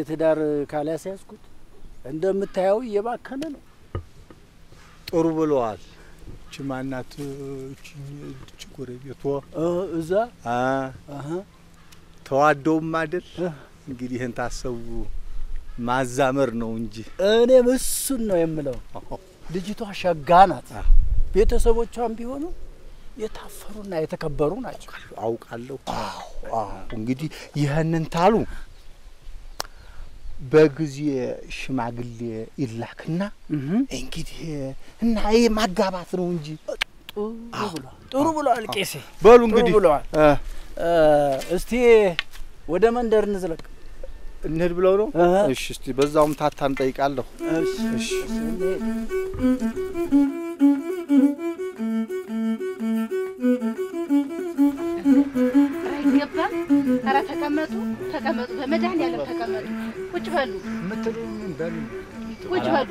ትዳር ካላስያዝኩት እንደምታየው እየባከነ ነው ጥሩ ብለዋል ችማናት ችጎረቤቷ እዛ ተዋደውም አይደል እንግዲህ እንታሰቡ ማዛመር ነው እንጂ እኔ እሱን ነው የምለው ልጅቷ ሸጋ ናት ቤተሰቦቿም ቢሆኑ የታፈሩና የተከበሩ ናቸው አውቃለሁ እንግዲህ ይሄንን ታሉ በጊዜ ሽማግሌ ይላክና እንግዲህ እና ማጋባት ነው እንጂ ጥሩ ብሏል ቄሴ በሉ እንግዲህ እስቲ ወደ መንደር እንዝለቅ እንሂድ ብለው ነው እሺ እስቲ በዛውም ታታን ጠይቃለሁ እሺ አይገባ አራ ተቀመጡ በመድኃኒዓለም ተቀመጡ ቁጭ በሉ ምትሉኝ በሉ ቁጭ በሉ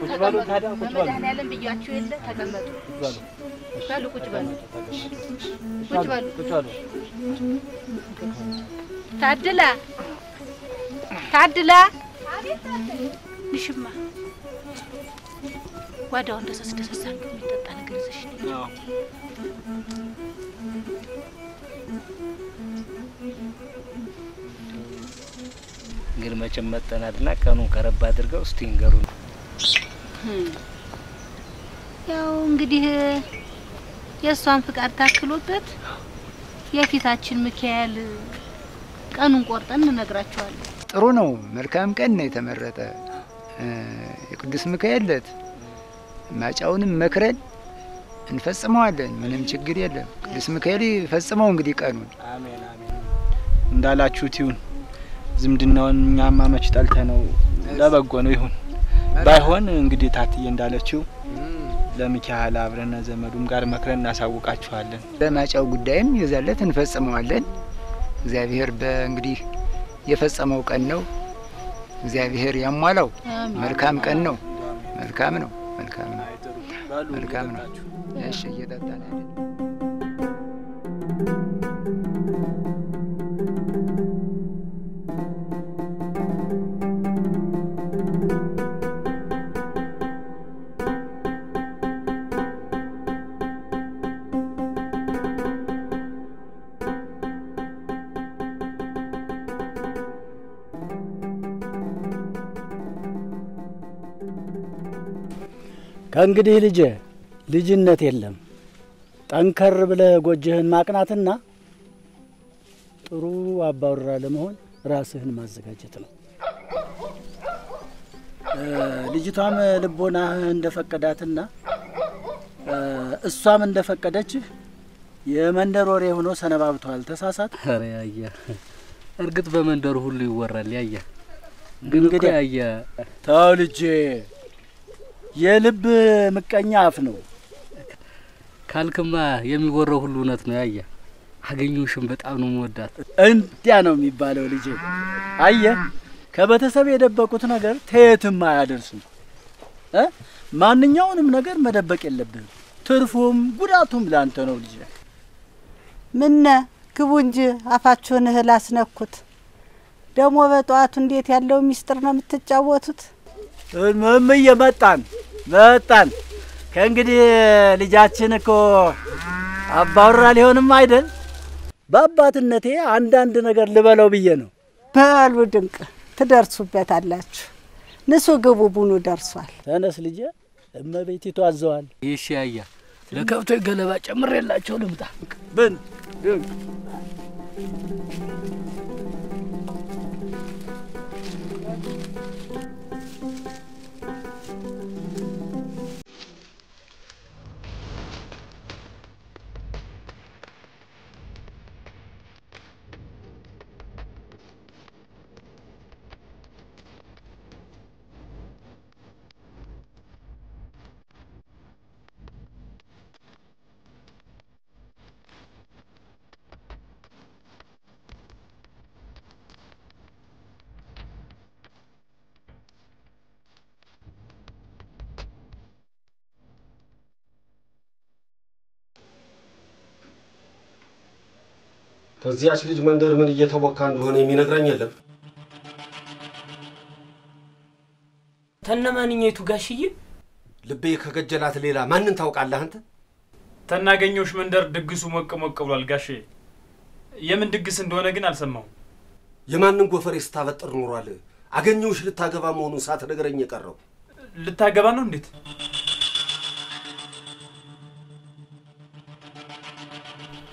በመድኃኒዓለም ብያችሁ የለ ተቀመጡ በሉ ቁጭ በሉ ታድላ ንሽማ ጓዳው እንደሰስደሰሳ የሚጠጣ ነገር ይዘሽ ግን መቼም መጠናልና ቀኑን ቀረብ አድርገው እስቲ እንገሩን ያው እንግዲህ የሷን ፍቃድ ታክሎበት የፊታችን ሚካኤል ቀኑን ቆርጠን እንነግራቸዋለን ጥሩ ነው መልካም ቀን ነው የተመረጠ የቅዱስ ሚካኤል ለት ማጫውንም መክረን እንፈጽመዋለን ምንም ችግር የለም ቅዱስ ሚካኤል ፈጽመው እንግዲህ ቀኑን አሜን እንዳላችሁት ይሁን ዝምድናውን እኛማ መች ጠልተነው ለበጎ ነው ይሁን ባይሆን እንግዲህ ታትዬ እንዳለችው ለሚካኤል አብረና ዘመዱም ጋር መክረን እናሳውቃችኋለን በማጫው ጉዳይም ይዘለት እንፈጽመዋለን እግዚአብሔር በእንግዲህ የፈጸመው ቀን ነው እግዚአብሔር ያሟላው መልካም ቀን ነው መልካም ነው እሺ እየጠጣን አይደል ከእንግዲህ ልጅነት የለም ጠንከር ብለህ ጎጅህን ማቅናትና ጥሩ አባወራ ለመሆን ራስህን ማዘጋጀት ነው ልጅቷም ልቦናህ እንደፈቀዳትና እሷም እንደፈቀደችህ የመንደር ወሬ ሆኖ ሰነባብቷል ተሳሳት አረ ያያ እርግጥ በመንደር ሁሉ ይወራል ያያ ግን እንግዲህ ያያ ተው ልጄ የልብ ምቀኛ አፍ ነው ካልክማ የሚወራው ሁሉ እውነት ነው ያያ አገኙሽም በጣም ነው መወዳት እንዲያ ነው የሚባለው ልጄ አየህ ከቤተሰብ የደበቁት ነገር ተየትም አያደርስም ማንኛውንም ነገር መደበቅ የለብህም ትርፉም ጉዳቱም ላንተ ነው ልጄ ምነ ግቡ እንጂ አፋችሁን እህል አስነኩት ደሞ በጧቱ እንዴት ያለው ሚስጥር ነው የምትጫወቱት መጣን ከእንግዲህ ልጃችን እኮ አባወራ ሊሆንም አይደል በአባትነቴ አንዳንድ ነገር ልበለው ብዬ ነው በሉ ድንቅ ትደርሱበታላችሁ ንሱ ግቡ ቡኑ ደርሷል ተነስ ልጄ እመቤቲቱ አዘዋል ይሽ ያያ ለከብቶች ገለባ ጨምሬላቸው ልምጣ ብን ድንቅ ከዚያች ልጅ መንደር ምን እየተወካ እንደሆነ የሚነግረኝ የለም ተነማንኛይቱ ጋሽዬ ልቤ ከገጀላት ሌላ ማንን ታውቃለህ አንተ? ተናገኘውሽ መንደር ድግሱ ሞቅ ሞቅ ብሏል ጋሼ። የምን ድግስ እንደሆነ ግን አልሰማሁም። የማንን ጎፈሬ ስታበጥር ኖሯል? አገኘውሽ ልታገባ መሆኑን ሳትነግረኝ የቀረው። ልታገባ ነው እንዴት?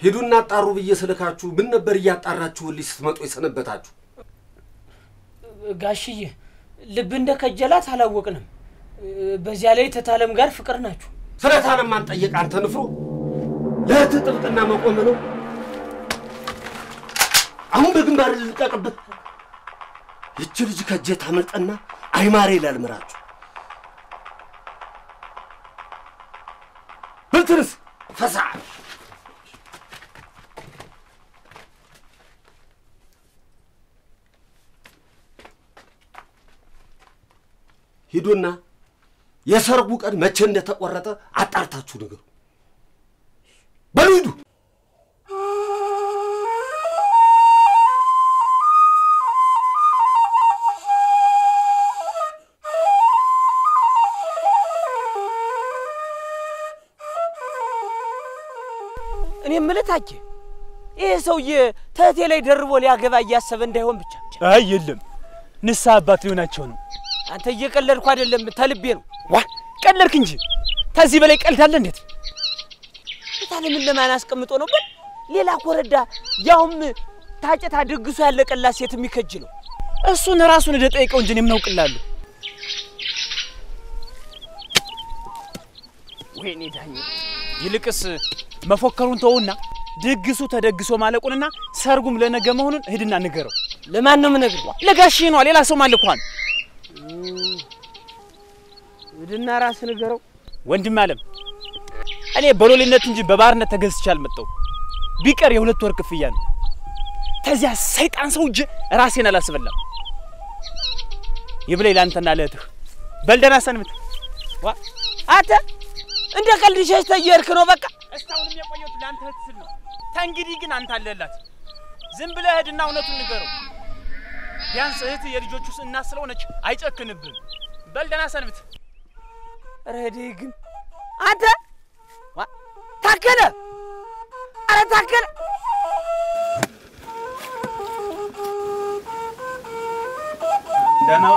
ሄዱና አጣሩ ብዬ ስልካችሁ ምን ነበር እያጣራችሁልኝ ስትመጡ የሰነበታችሁ? ጋሽዬ ልብ እንደከጀላት አላወቅንም። በዚያ ላይ ተታለም ጋር ፍቅር ናችሁ። ስለታለም ማን ጠየቅ አንተ ንፍሮ? ለእህት ጥብቅና መቆም ነው። አሁን በግንባር ልልቀቅብህ። ይህች ልጅ ከእጄ ታመልጠና አይማሬ ላልምራችሁ። ብልትንስ ፈሳ ሂዱና የሰርጉ ቀን መቼ እንደተቆረጠ አጣርታችሁ ንገሩ። በሉ ሂዱ። እኔ ምልታቼ ይሄ ሰውዬ ተቴ ላይ ደርቦ ሊያገባ እያሰበ እንዳይሆን ብቻ። አይ የለም ንስሐ አባት ሊሆናቸው ነው። አንተ እየቀለድኩ አይደለም ተልቤ ነው። ዋ ቀለድክ እንጂ ከዚህ በላይ ቀልድ አለ እንዴት? ታለምን ለማን አስቀምጦ ነው ግን ሌላ ኮረዳ ያውም ታጨታ ድግሱ ያለቀላት ሴት የሚከጅ ነው። እሱን ራሱን እንደጠይቀው እንጂ እኔም እናውቅላለሁ። ወይኔ ዳኝ ይልቅስ መፎከሩን ተውና ድግሱ ተደግሶ ማለቁንና ሰርጉም ለነገ መሆኑን ሄድና ንገረው። ለማን ነው የምነግረው? ለጋሽ ነው ሌላ ሰው ማልኳን ሄድና ራስ ንገረው። ወንድም አለም እኔ በሎሌነት እንጂ በባርነት ተገዝቼ አልመጣው። ቢቀር የሁለት ወር ክፍያ ነው። ተዚያ ሰይጣን ሰው እጅ ራሴን አላስበላም። ይብለይ ላንተና ለእህትህ በልደና ሰንብት። ዋ አተ እንደ ቀልድ ሸሽተየርክ ነው በቃ። እስካሁንም የቆየሁት ላንተ ህትስል ነው። ታንግዲህ ግን አንተ አለላት። ዝም ብለህ ሄድና እውነቱን ንገረው። ቢያንስ እህት የልጆቹስ እናት ስለሆነች አይጨክንብህም። በልደና ሰንብት። ረዴ ግን አንተ ዋ ታከለ አረ ታከለ ደናው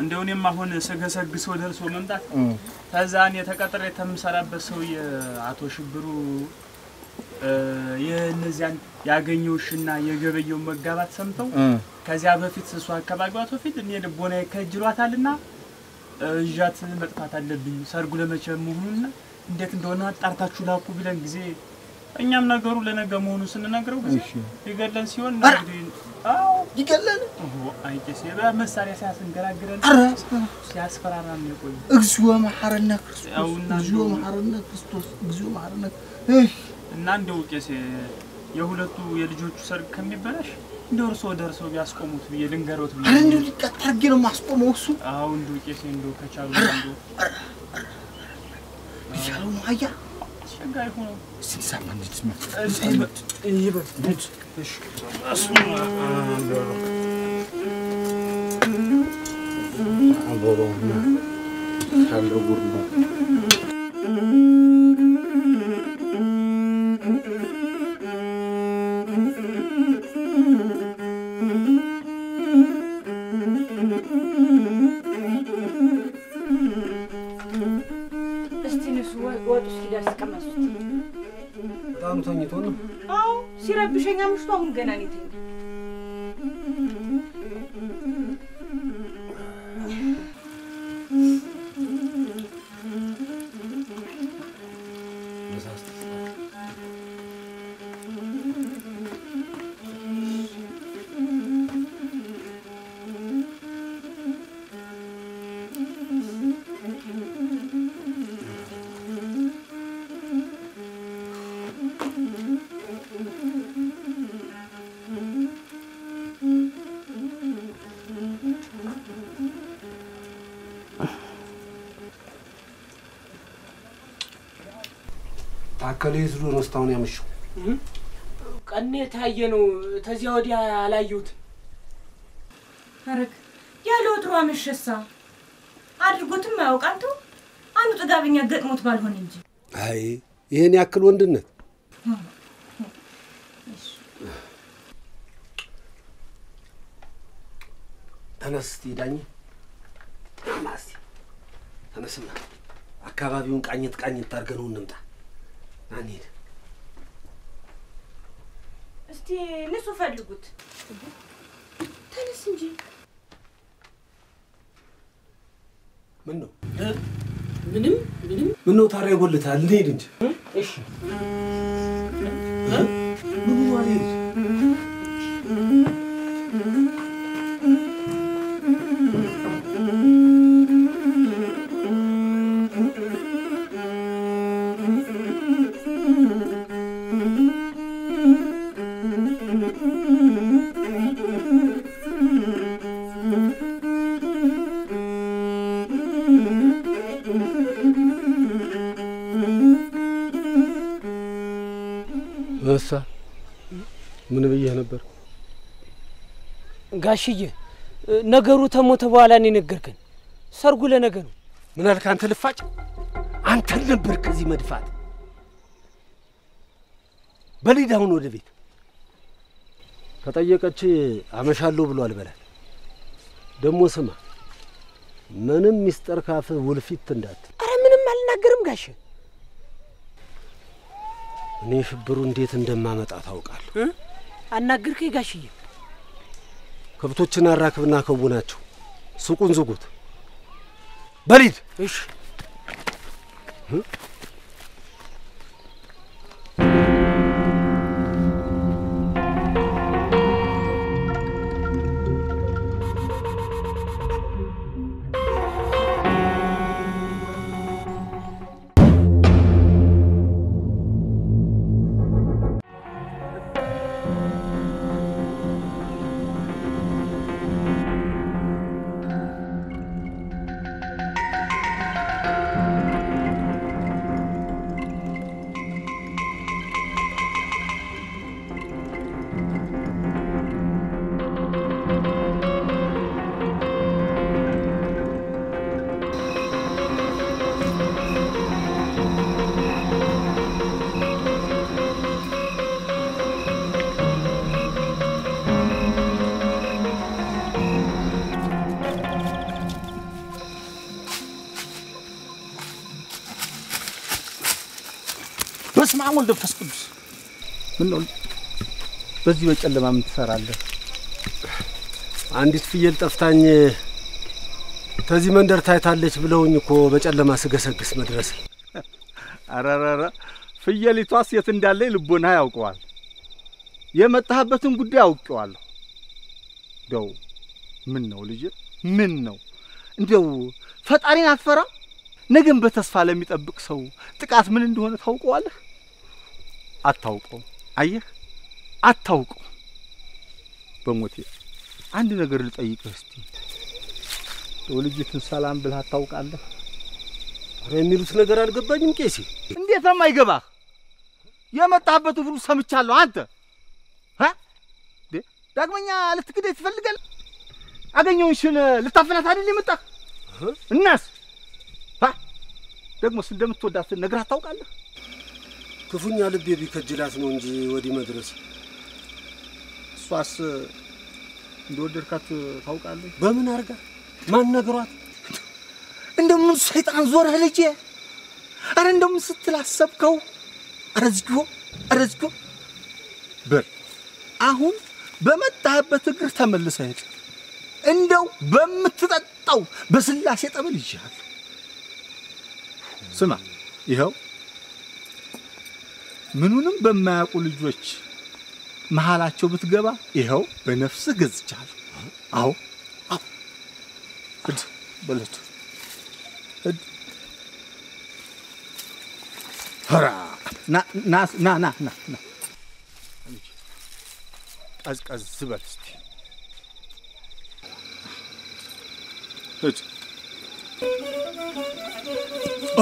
እንደውንም አሁን ሰገሰግሶ ደርሶ መምጣት ተዛን የተቀጠረ ተምሰራበት ሰው የአቶ ሽብሩ የነዚያን ያገኘውሽና የገበየው መጋባት ሰምተው ከዚያ በፊት እሱ አካባቢው በፊት እኔ ልቦና ይከጅሏታልና እጃት መጥፋት አለብኝ ሰርጉ ለመቼ መሆኑና እንዴት እንደሆነ አጣርታችሁ ላኩ ብለን ጊዜ እኛም ነገሩ ለነገ መሆኑ ስንነግረው ጊዜ ይገለን ሲሆን እንግዲህ አው ይገለን አይቄስ በመሳሪያ ሲያስንገራግረን ሲያስፈራራን የቆየ እግዚኦ መሐረነ ክርስቶስ እግዚኦ መሐረነ ክርስቶስ እግዚኦ መሐረነ እና እንደው ቄስ የሁለቱ የልጆቹ ሰርግ ከሚበላሽ እንደው እርሶ ደርሰው ቢያስቆሙት ብዬ ልንገሮት ብዬ አረ እንደው ይቀጣርጌ ነው ማስቆመው እሱ አው እንደው ቄስ እንደው ከቻሉ እንደው ይቻሉ ነው አያ ሸጋይ ሆኖ ሲሳማ እንድትስማ ይበልጥ እሺ አቦሮና ካልጉርና በጣም ተኝቶ ነው። አዎ ሲረብሸኝ አምሽቶ አሁን ገና ነው የተኛው። አከሌት ዱር መስታውን ያመሽው ቀኔ ታየ ነው ተዚያ ወዲያ አላየሁት አረክ ያለው ጥሩ አመሸሳ አድርጎትም ያውቃንቱ አንዱ ጥጋብኛ ገጥሞት ባልሆነ እንጂ አይ ይሄን ያክል ወንድነት ተነስቲ ዳኝ ማስ ተነስና አካባቢውን ቃኝት ታርገነው እንምጣ አንሄድ እስቲ ንሱ ፈልጉት ተነስ እንጂ ምንም ምነው ታዲያ ይጎልታል እንሄድ እንጂ እሺ ምን ማለት ምን ብዬሽ ነበር ጋሽዬ ነገሩ ተሞተ በኋላ ነው ነገርከን ሰርጉ ለነገ ነው ምን አልክ አንተ ልፋጭ አንተ ነበር ከዚህ መድፋት በሊዳውን ወደ ቤት ከጠየቀች አመሻለሁ ብሏል በላት ደሞ ስማ ምንም ሚስጥር ካፍ ውልፊት እንዳት አረ ምንም አልናገርም ጋሽ እኔ ሽብሩ እንዴት እንደማመጣ ታውቃለህ አናገርከኝ ጋሽዬ ከብቶችን አራክብና ከቡናቸው ሱቁን ዝጉት በሊድ እሺ በስመ አብ ወወልድ ወመንፈስ ቅዱስ ምን ነው በዚህ በጨለማ ምን ትሰራለህ አንዲት ፍየል ጠፍታኝ ከዚህ መንደር ታይታለች ብለውኝ እኮ በጨለማ ስገሰግስ መድረስ አራራራ ፍየሊቷስ የት እንዳለ ልቦና ያውቀዋል የመጣህበትን ጉዳይ አውቀዋለሁ ደው ምን ነው ልጅ ምን ነው እንደው ፈጣሪን አትፈራ ነገም በተስፋ ለሚጠብቅ ሰው ጥቃት ምን እንደሆነ ታውቀዋለህ አታውቀው አየህ አታውቀው በሞቴ አንድ ነገር ልጠይቅህ እስቲ ወልጅትን ሰላም ብለህ አታውቃለህ አረ የሚሉት ነገር አልገባኝም ቄሲ እንዴት ነው የማይገባህ የመጣህበት ሁሉ ሰምቻለሁ አንተ ዳግመኛ ልትክደኝ ትፈልጋለህ አገኘውሽን ልታፈናት አይደል የመጣህ እናስ ደግሞስ እንደምትወዳት ነግራት ታውቃለህ ክፉኛ ልቤ ቢከጅላት ነው እንጂ ወዲህ መድረስ እሷስ እንደወደድካት ታውቃለህ በምን አርጋ ማን ነግሯት እንደምን ሰይጣን ዞረህ ልጄ አረ እንደምን ስትላሰብከው አረዝጎ በር አሁን በመጣህበት እግር ተመልሰህ ሄድ እንደው በምትጠጣው በስላሴ ጠበል ይሻል ስማ ይኸው ምኑንም በማያውቁ ልጆች መሃላቸው ብትገባ ይኸው በነፍስህ ገዝቻለሁ አዎ እድ በለቱ እድ ሀራ ና ቀዝቀዝ በል እስቲ እድ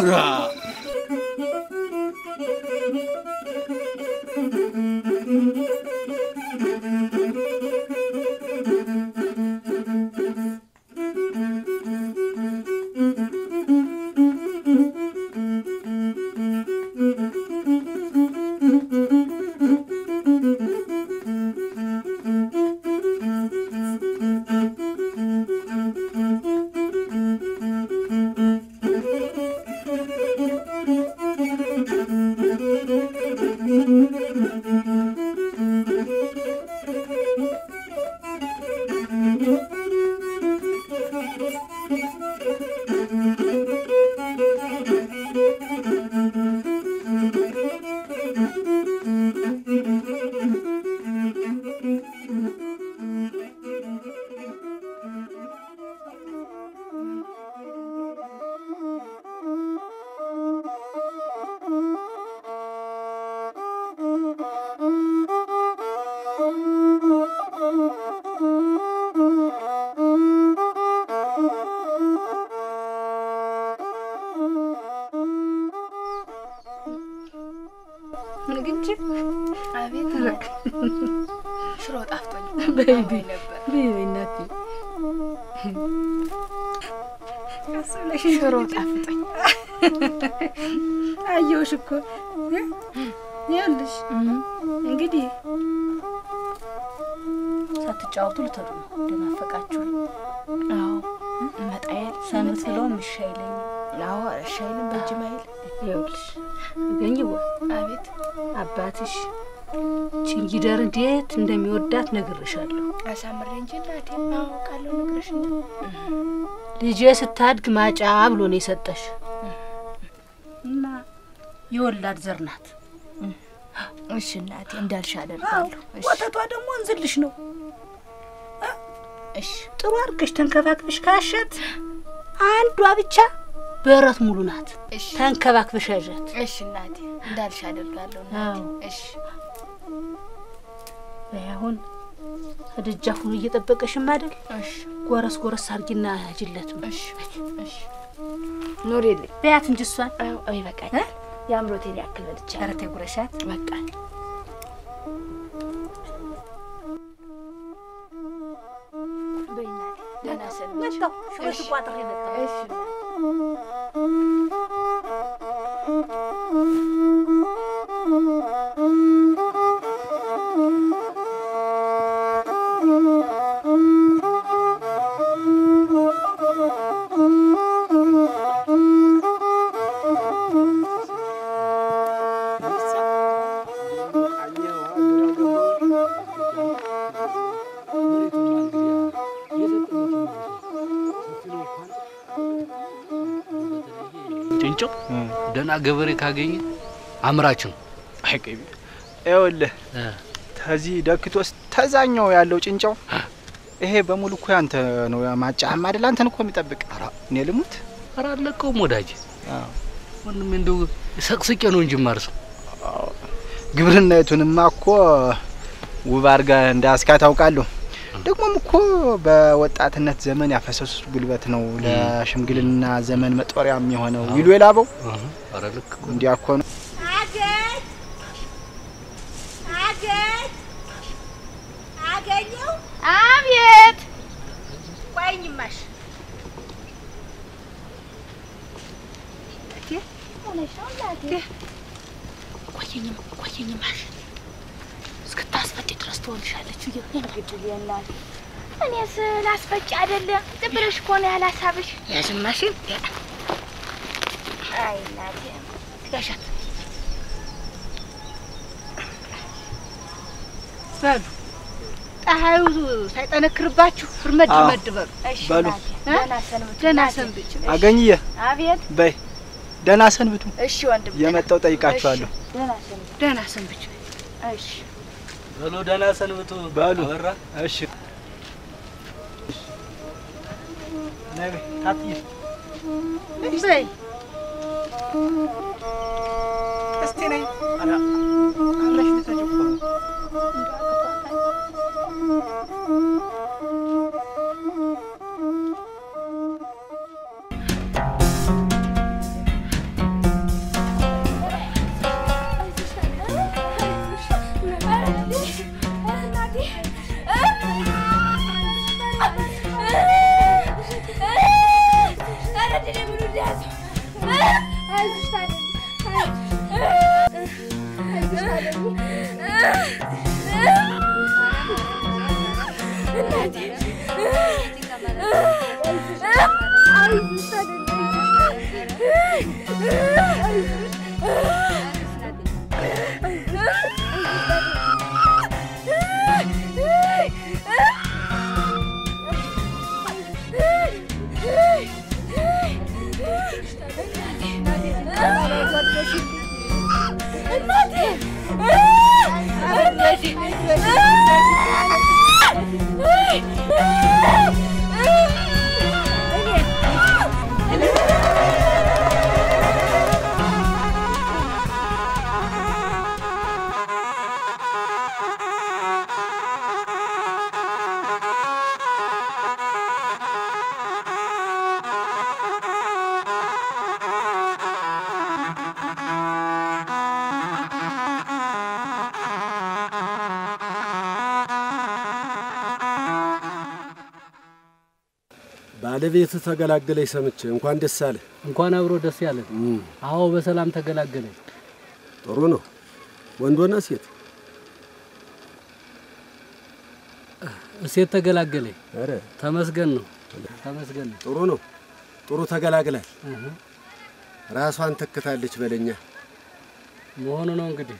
ራ አየሁሽ እኮ ይኸውልሽ እንግዲህ ሳትጫወቱ ልትሄዱ ነው እንደናፈቃችሁ አዎ መጣየል ሰምትሎም ይሻይለኝ አዎ ይሻይልም በጅማይል ይኸውልሽ ገኝው አቤት አባትሽ ቺንጊደር እንዴት እንደሚወዳት ነግርሻለሁ አሳምሬ እንጂ እናቴ አውቃለሁ ነግርሽኝ ልጄ ስታድግ ማጫ ብሎ ነው የሰጠሽ እና የወላድ ዘር ናት እሺ እናቴ እንዳልሽ አደርጋለሁ እሺ ወተቷ ደግሞ እንዝልሽ ነው እሺ ጥሩ አርገሽ ተንከባክበሽ ካሸት አንዷ ብቻ በረት ሙሉ ናት እሺ ተንከባክበሽ ያዣት እሺ እናቴ እንዳልሽ አደርጋለሁ እናቴ እሺ በያሁን ደጃፉን እየጠበቀሽም አይደል እሺ ጎረስ ጎረስ አርጊና ያጅለት እሺ እሺ ኑሪልኝ በያት እንጂ እሷን አይ በቃኝ ያምሮቴን ያክል በልቻ አረቴ ጉረሻት በቃ በእናቴ ደህና ሰንብች መጣሁ ሽወት ቋጥሬ መጣሁ እሺ ደና ገበሬ ካገኘ አምራችን አይቀይም አይወልህ ታዚ ደክቶስ ተዛኛው ያለው ጭንጫው ይሄ በሙሉ እኮ ያንተ ነው ማጫም አይደል አንተን እኮ የሚጠብቅ እኔ ልሙት አራለቀው ሞዳጅ ወንድም እንደው ሰቅስቄ ነው እንጂ ማርሰው ግብርናይቱንማ እኮ ውብ አርጋ እንዳስካት አውቃለሁ ደግሞም እኮ በወጣትነት ዘመን ያፈሰሱት ጉልበት ነው ለሽምግልና ዘመን መጦሪያ የሚሆነው ይሉ የላበው አራለክ እንዲያኮ ነው አገኘው አቤት ቆይኝማሽ እቴ ሆነሻው ላቴ ቆይኝማሽ እስክታስፈጭ ድረስ ትሆንሻለች ይግድ ይላል እኔስ ላስፈጭ አይደለ ጥብረሽ ኮነ ያላሳብሽ ያስማሽ አይ ላቴ ያሻት በሉ ፀሐዩ ሳይጠነክርባችሁ ፍርመድ መድበሩ እሺ ደህና ሰንብቱ አገኝየ አቤት በይ ደህና ሰንብቱ እሺ ወንድም የመጣው ጠይቃችኋለሁ ደህና ሰንብቱ እሺ በሉ ደህና ሰንብቱ በሉ አወራ እሺ ነይ ታጥይ በይ እስቲ ነይ አላ አላሽ ተጨቆ ባለቤት ተገላገለኝ ሰምቼ እንኳን ደስ አለ። እንኳን አብሮ ደስ ያለ። አዎ በሰላም ተገላገለኝ። ጥሩ ነው። ወንድ ሆነ ሴት? ሴት ተገላገለኝ። አረ ተመስገን ነው። ተመስገን ነው። ጥሩ ነው። ጥሩ ተገላግላል። ራሷን ተከታለች በለኛ መሆኑ ነው እንግዲህ።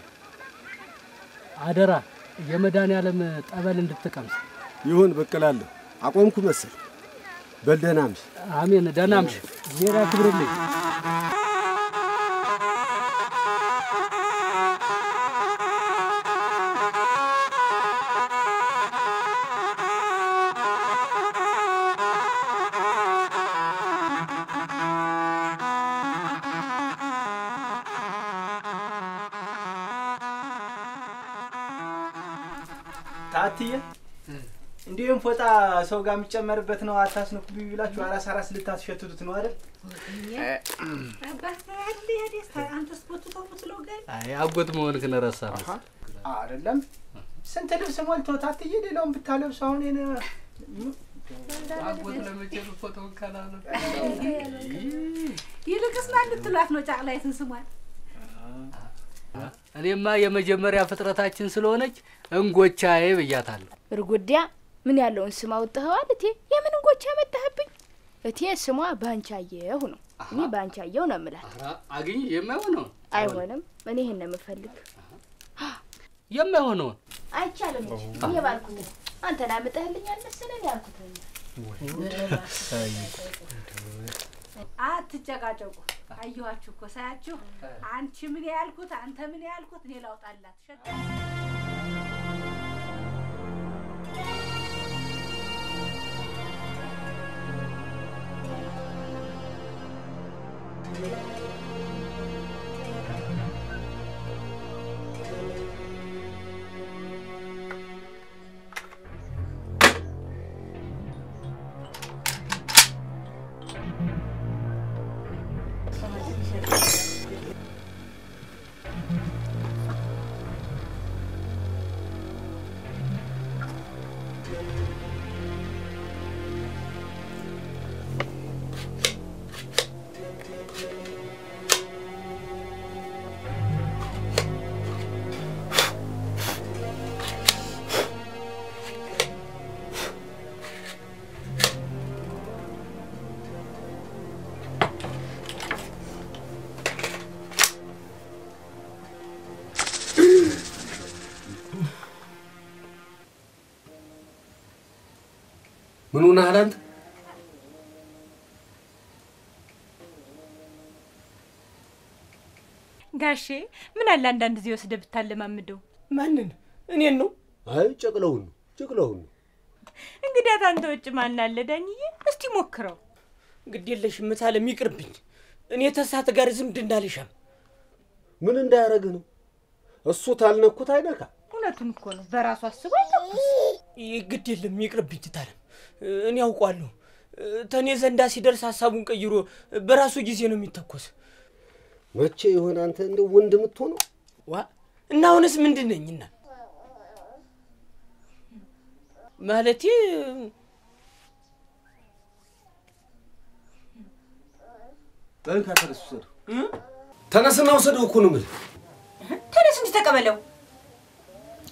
አደራ የመድኃኒዓለም ጠበል እንድትቀምስ። ይሁን በቀላለሁ። አቆምኩ መሰል። በልደህና አምሽ። አሜን። ደህና አምሽ። ዜራ ክብርልኝ። ታትዬ እንዴም ፎጣ ሰው ጋር የሚጨመርበት ነው። አታስነኩ ቢላችሁ አራስ ልታስሸትቱት ነው አይደል? አባስ አይደል ያደስ አንተስ ቦታው ምትለው ጋር አይ አጎት መሆንክን ረሳ አይደለም። ስንት ልብስ ሞልቶ ታትዬ ሌላውን ብታለብሱ አሁን እኔ አጎት ለመቼም ፎቶው ካላለ ይልቅስ ማን ልትሏት ነው ጫቅላይትን ስሟል? እኔማ የመጀመሪያ ፍጥረታችን ስለሆነች እንጎቻዬ ብያታለሁ። እርጉዲያ ምን ያለውን ስም አውጥተዋል? እቴ የምን እንጎቻ መጣህብኝ? እቴ ስሟ ባንቻየሁ ነው። እኔ ባንቻየሁ ነው የምላት። አግኝ የማይሆነው አይሆንም። እኔ ይሄን ነው የምፈልግ። የማይሆነው አይቻልም። እኔ ባልኩት አንተና መጣህልኛል መሰለኝ ያልኩት። አትጨቃጨቁ። አየኋችሁ እኮ ሳያችሁ። አንቺ ምን ያልኩት አንተ ምን ያልኩት እኔ ላውጣላት ሸጣ ምን ሆነሃል አንተ? ጋሼ ምን አለ አንዳንድ ጊዜ ወስደህ ብታለማምደው? ማንን? እኔን ነው? አይ ጨቅለውን ነው። እንግዲህ አንተ ውጭ ማን አለ ዳኝዬ? እስቲ ሞክረው። ግድ የለሽም ታለም ይቅርብኝ። እኔ ተሳተ ጋር ዝምድና አልሻም። ምን እንዳያረግ ነው? እሱ ታልነኩት አይነካ። እውነቱን እኮ ነው። በራሱ አስቦ አይተኩስ። ግድ የለም ይቅርብኝ ታለም። እኔ አውቃለሁ። ተኔ ዘንዳ ሲደርስ ሐሳቡን ቀይሮ በራሱ ጊዜ ነው የሚተኮስ። መቼ ይሆን አንተ እንደው ወንድ የምትሆነው? ዋ እና አሁንስ ምንድነኝና ማለቴ ጠንካ ተነስ ወሰደው። ተነስና ወሰደው እኮ ነው የምልህ። ተነስ እንጂ ተቀበለው።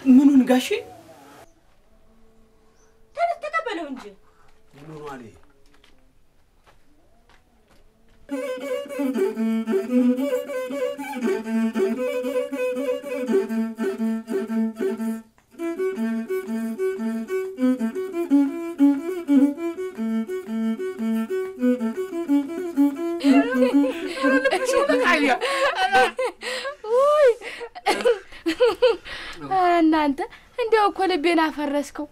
ምኑን ጋሼ ተቀበለው እንጂ ምኑ አለ እናንተ እንደው እኮ ልቤን አፈረስከው።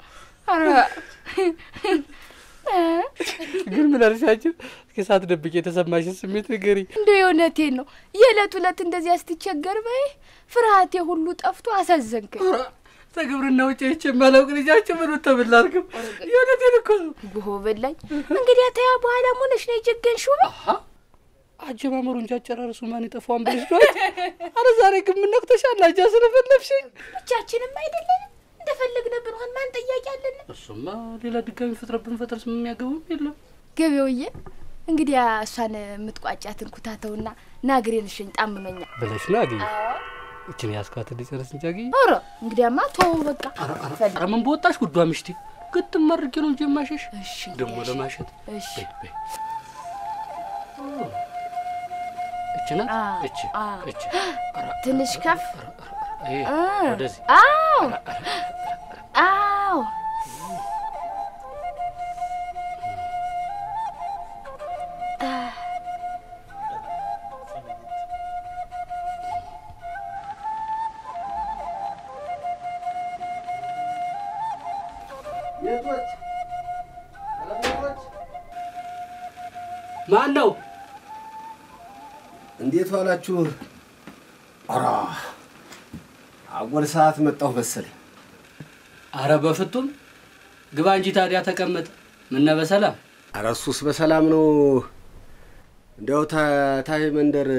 አረ ግን ምን አልሻችሁ? እስኪ ሳትደብቂ የተሰማሽ ስሜት ንገሪ። እንደው የእውነቴን ነው። የዕለት ዕለት እንደዚህ አስትቸገር በይ ፍርሃቴ ሁሉ ጠፍቶ አሳዘንከኝ። ተግብርና ውጪ የማላውቅ ልጃችሁ ምን ተብላርክም? የእውነቴን እኮ ነው። ጎሆ በላኝ። እንግዲህ ታያ በኋላ ሆነሽ ነው የጀገንሽው። አጀማመሩ እንጂ አጨራረሱ ማን ይጠፋውን ብለሽ ነው? አረ ዛሬ ግን ምን ነክተሻል? አጃ ስለፈለፍሽ ብቻችንም አይደለም እንደፈለግን ብንሆን ማን ጠያቂ አለን? እሱማ ሌላ ድጋሚ ፍጥረብን ፈጥረስ የሚያገቡም የለም። ገበውዬ እንግዲህ እሷን የምትቋጫትን ኩታተውና ናግሬን እሸኝ ጣምኖኛ ብለሽ ነው አገኝ እቺን ያስኳት ሊጨርስ እንጂ አገኝ። አረ እንግዲያማ ተው በቃ። አረ ምን በወጣሽ ጉዷ ምሽቲ ግጥም ማርጌ ነው እንጂ ማሸሽ። እሺ ደሞ ለማሸት እሺ እቺና እቺ ትንሽ ከፍ ወደዚህ አው አው የቶች አለሞች ማን ነው? እንዴት ዋላችሁ? አራ አወል ሰዓት መጣሁ መሰለኝ። አረ በፍቱም ግባ እንጂ ታዲያ ተቀመጥ። ምን በሰላም? አረ እሱስ በሰላም ነው። እንደው ታይ መንደር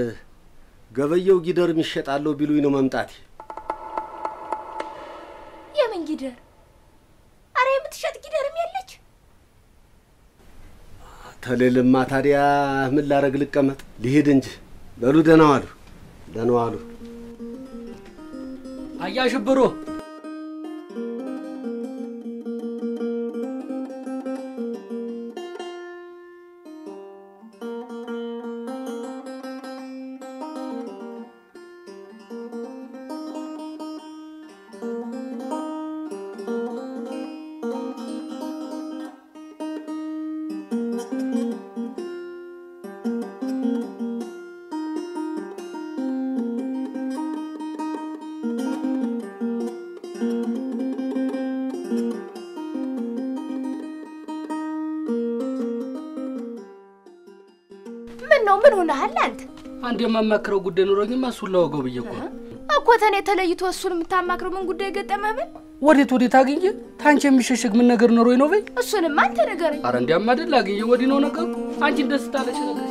ገበየው ጊደር የሚሸጣለው ቢሉኝ ነው መምጣቴ። የምን ጊደር? አረ የምትሸጥ ጊደርም የለች። ተለልማ ታዲያ ምን ላረግ ልቀመጥ? ሊሄድ እንጂ በሉ ደህና ዋሉ፣ ደህና ዋሉ። አያሽብሩ ምን ሆነሃል አንተ? አንድ የማማክረው ጉዳይ ኖሮኝማ እሱን ላወጋው ብዬ እኮ ተኔ ተለይቶ እሱን የምታማክረው ምን ጉዳይ ገጠመህ? ምን ወዴት አግኘ? ታንቺ የሚሸሽግ ምን ነገር ኖሮኝ ነው በይ። እሱንም አንተ ነገረኝ። አረ እንዲያማ አይደል አግኘ ወዲህ ነው ነገሩ። አንቺ ደስ ታለሽ ነገር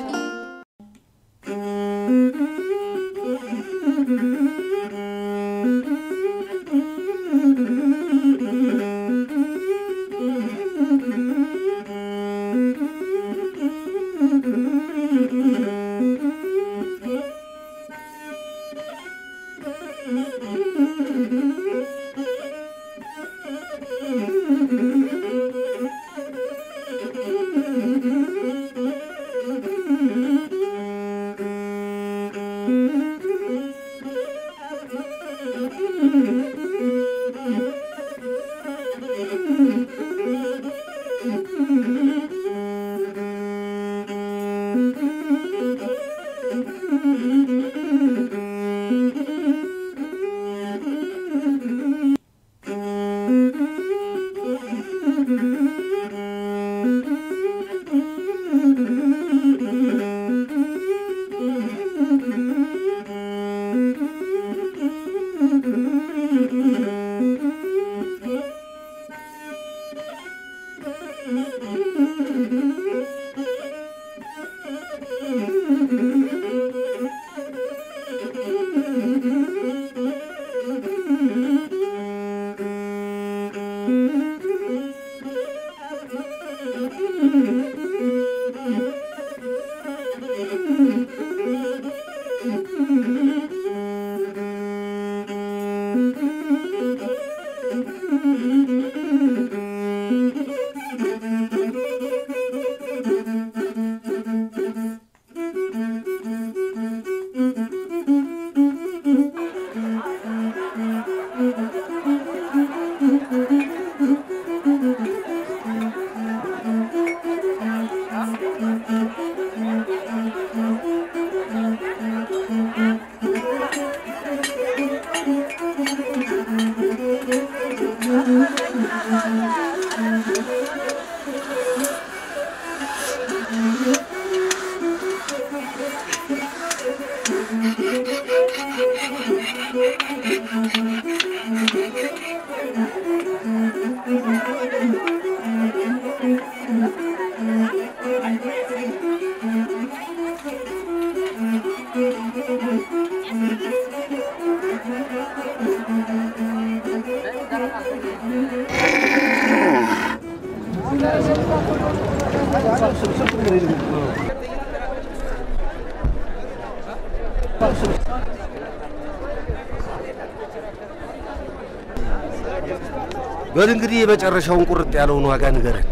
በል እንግዲህ የመጨረሻውን ቁርጥ ያለውን ዋጋ ንገረን።